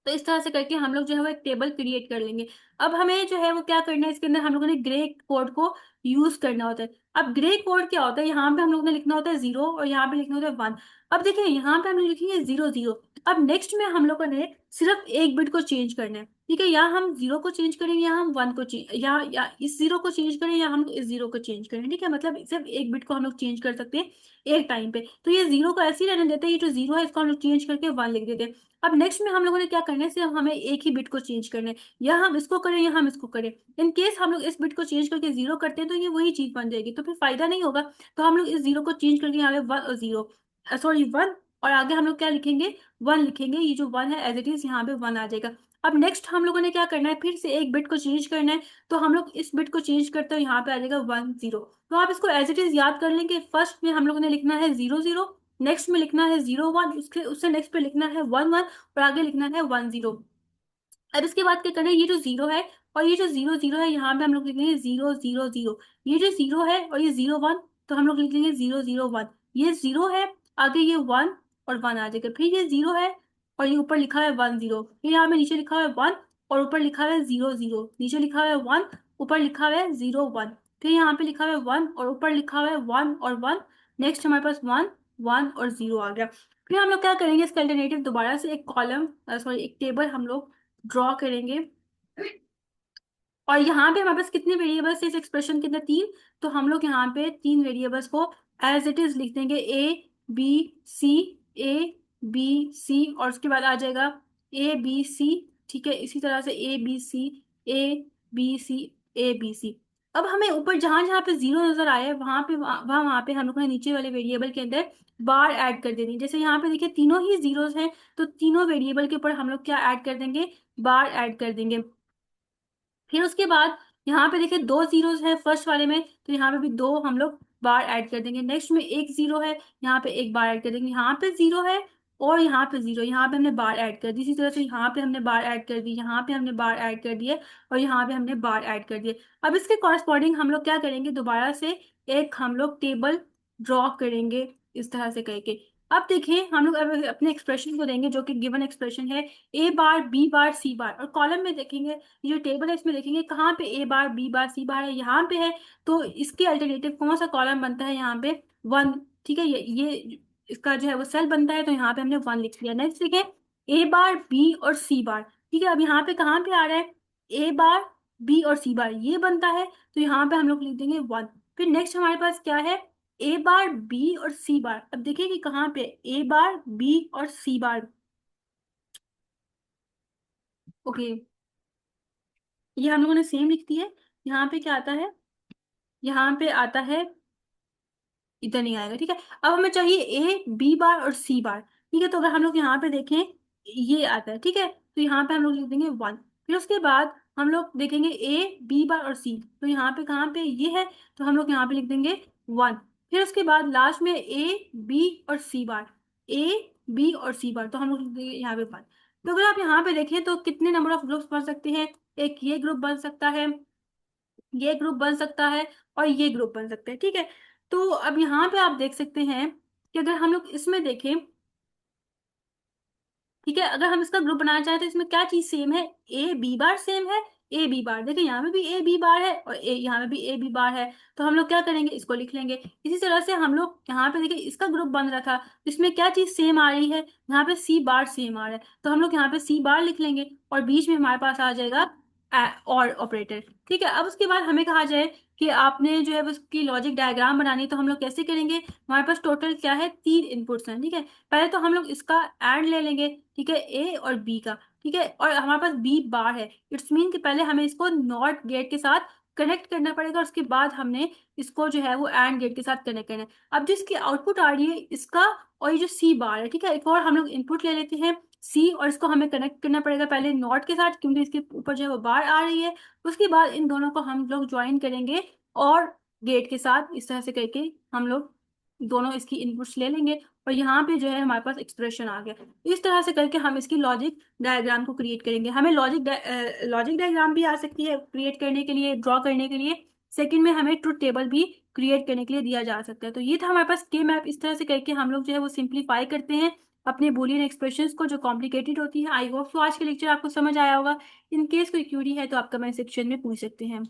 तो इस तरह से करके हम लोग जो है वो एक टेबल क्रिएट कर लेंगे। अब हमें जो है वो क्या करना है, इसके अंदर हम लोगों ने ग्रे कोड को यूज करना होता है। अब ग्रे कोड क्या होता है, यहाँ पे हम लोगों ने लिखना होता है 0 और यहाँ पे लिखना होता है 1। अब देखिए यहाँ पे हम लोग लिखेंगे 0 0। अब नेक्स्ट में हम लोगों ने सिर्फ एक बिट को चेंज करना है, ठीक है, या हम 0 को चेंज करें या हम 1 को चेंज, या इस 0 को चेंज करें या हम इस 0 को चेंज करें, ठीक है, मतलब सिर्फ एक बिट को हम लोग चेंज कर सकते हैं एक टाइम पे। तो ये 0 को ऐसे ही रहने देते हैं, ये जो 0 है इसको हम लोग चेंज करके 1 लिख देते हैं। अब नेक्स्ट में हम लोगों ने क्या करना है, सिर्फ हमें एक ही बिट को चेंज करना है, या हम इसको करें या हम इसको करें। इन केस हम लोग इस बिट को चेंज करके 0 करते हैं तो ये वही चीज बन जाएगी, तो फिर फायदा नहीं होगा। तो हम लोग इस 0 को चेंज करके यहाँ पे 1 और 0, सॉरी 1, और आगे हम लोग क्या लिखेंगे, 1 लिखेंगे, ये जो 1 है एज इट इज यहाँ पे 1 आ जाएगा। अब नेक्स्ट हम लोगों ने क्या करना है, फिर से एक बिट को चेंज करना है, तो हम लोग इस बिट को चेंज करते हैं, यहाँ पे आ जाएगा 1 0। तो आप इसको एज इट इज याद कर लेंगे, फर्स्ट में हम लोगों ने लिखना है 0 0, नेक्स्ट में लिखना है 0 1, उसके उससे नेक्स्ट पे लिखना है 1 1, और आगे लिखना है 1 0। अब इसके बाद क्या करना है, ये जो 0 है और ये जो 0 0 है, यहाँ पे हम लोग लिखेंगे 0 0 0। ये जो 0 है और ये 0 1, तो हम लोग लिखेंगे 0 0 1। ये 0 है, आगे ये 1 और 1 आ जाएगा, फिर ये 0 है और ये ऊपर लिखा है 1 0, फिर यहाँ पे नीचे लिखा है 1 और ऊपर लिखा है 0 0, नीचे लिखा है 1, ऊपर लिखा है 0 1, फिर यहाँ पे लिखा है 1 और ऊपर लिखा है 1 और 1। नेक्स्ट हमारे पास 1 1 और 0 आ गया। फिर हम लोग क्या करेंगे, इसका अल्टरनेटिव दोबारा से एक कॉलम, सॉरी एक टेबल हम लोग ड्रॉ करेंगे। और यहाँ पे हमारे पास कितने वेरिएबल्स है इस एक्सप्रेशन के अंदर? तीन। तो हम लोग यहाँ पे तीन वेरिएबल्स को एज इट इज लिख देंगे, ए बी सी, ए बी सी, और उसके बाद आ जाएगा ए बी सी। ठीक है, इसी तरह से A B C, A B C, A B C. अब हमें ऊपर जहां जहां पे जीरो नजर आया है वहां पे वहां पे हम लोग ने नीचे वाले वेरिएबल के अंदर बार ऐड कर देनी है। जैसे यहाँ पे देखिए तीनों ही जीरोस हैं, तो तीनों वेरिएबल के ऊपर हम लोग क्या ऐड कर देंगे? बार ऐड कर देंगे। फिर उसके बाद यहाँ पे देखिए दो जीरोस है फर्स्ट वाले में, तो यहाँ पे भी दो हम लोग बार ऐड कर देंगे। नेक्स्ट में एक जीरो है, यहाँ पे एक बार ऐड कर देंगे। यहाँ पे जीरो है और यहाँ पे जीरो, यहाँ पे हमने बार ऐड कर दी। इसी तरह से यहाँ पे हमने बार ऐड कर दी, यहाँ पे हमने बार ऐड कर दिए, और यहाँ पे हमने बार ऐड कर दिए। अब इसके कॉरस्पॉन्डिंग हम लोग क्या करेंगे? दोबारा से एक हम लोग टेबल ड्रॉ करेंगे इस तरह से करके। अब देखिए हम लोग अब अपने एक्सप्रेशन को देंगे जो कि गिवन एक्सप्रेशन है, ए बार बी बार सी बार, और कॉलम में देखेंगे ये जो टेबल है इसमें देखेंगे कहाँ पे ए बार बी बार सी बार है, यहाँ पे है। तो इसके अल्टरनेटिव कौन सा कॉलम बनता है? यहाँ पे वन। ठीक है, ये इसका जो है वो सेल बनता है, तो यहाँ पे हमने वन लिख लिया। नेक्स्ट देखें, ए बार बी और सी बार। ठीक है, अब यहाँ पे कहाँ पे आ रहा है? ए बार बी और सी बार ये बनता है, तो यहाँ पे हम लोग लिख देंगे वन। फिर नेक्स्ट हमारे पास क्या है? ए बार बी और सी बार। अब देखिए कि कहाँ पे ए बार बी और सी बार। ओके, ये हम लोगों ने सेम लिख दी है। यहाँ पे क्या आता है? यहाँ पे आता है, इधर नहीं आएगा। ठीक है, अब हमें चाहिए ए बी बार और सी बार। ठीक है, तो अगर हम लोग यहाँ पे देखें ये आता है। ठीक है, तो यहाँ पे हम लोग लिख देंगे वन। फिर उसके बाद हम लोग देखेंगे ए बी बार और सी, तो यहाँ पे कहाँ पे ये है, तो हम लोग यहाँ पे लिख देंगे वन। फिर उसके बाद लास्ट में ए बी और सी बार, ए बी और सी बार, तो हम लोग लिख देंगे यहाँ पे वन। तो अगर आप यहाँ पे देखें तो कितने नंबर ऑफ ग्रुप्स बन सकते हैं? एक ये ग्रुप बन सकता है, ये ग्रुप बन सकता है, और ये ग्रुप बन सकता है। ठीक है, तो अब यहाँ पे आप देख सकते हैं कि अगर हम लोग इसमें देखें, ठीक है, अगर हम इसका ग्रुप बनाना चाहें तो इसमें क्या चीज सेम है? ए बी बार सेम है। ए बी बार देखिए यहाँ पे भी ए बी बार है, और यहाँ पे भी ए बी बार है। तो हम लोग क्या करेंगे? इसको लिख लेंगे। इसी तरह से हम लोग यहाँ पे देखिए इसका ग्रुप बन रहा था, इसमें क्या चीज सेम आ रही है? यहाँ पे सी बार सेम आ रहा है, तो हम लोग यहाँ पे सी बार लिख लेंगे, और बीच में हमारे पास आ जाएगा और ऑपरेटर। ठीक है, अब उसके बाद हमें कहा जाए कि आपने जो है उसकी लॉजिक डायग्राम बनानी है, तो हम लोग कैसे करेंगे? हमारे पास टोटल क्या है? तीन इनपुट्स हैं। ठीक है, पहले तो हम लोग इसका एंड ले लेंगे, ठीक है, ए और बी का। ठीक है, और हमारे पास बी बार है, इट्स मीन कि पहले हमें इसको नॉट गेट के साथ कनेक्ट करना पड़ेगा, और उसके बाद हमने इसको जो है वो एंड गेट के साथ कनेक्ट करना है। अब जिसकी आउटपुट आ रही है इसका, और ये जो सी बार है, ठीक है, एक और हम लोग इनपुट ले लेते हैं सी, और इसको हमें कनेक्ट करना पड़ेगा पहले नॉट के साथ, क्योंकि इसके ऊपर जो है वो बार आ रही है। उसके बाद इन दोनों को हम लोग ज्वाइन करेंगे और गेट के साथ, इस तरह से करके हम लोग दोनों इसकी इनपुट्स ले लेंगे, और यहाँ पे जो है हमारे पास एक्सप्रेशन आ गया। इस तरह से करके हम इसकी लॉजिक डायग्राम को क्रिएट करेंगे। हमें लॉजिक डायग्राम भी आ सकती है क्रिएट करने के लिए, ड्रॉ करने के लिए। सेकंड में हमें ट्रुथ टेबल भी क्रिएट करने के लिए दिया जा सकता है। तो ये था हमारे पास के मैप। इस तरह से करके हम लोग जो है वो सिंप्लीफाई करते हैं अपने बूलियन एक्सप्रेशंस को जो कॉम्प्लिकेटेड होती है। आई होप तो आज के लेक्चर आपको समझ आया होगा। इन केस कोई क्यूरी है तो आप कमेंट सेक्शन में पूछ सकते हैं।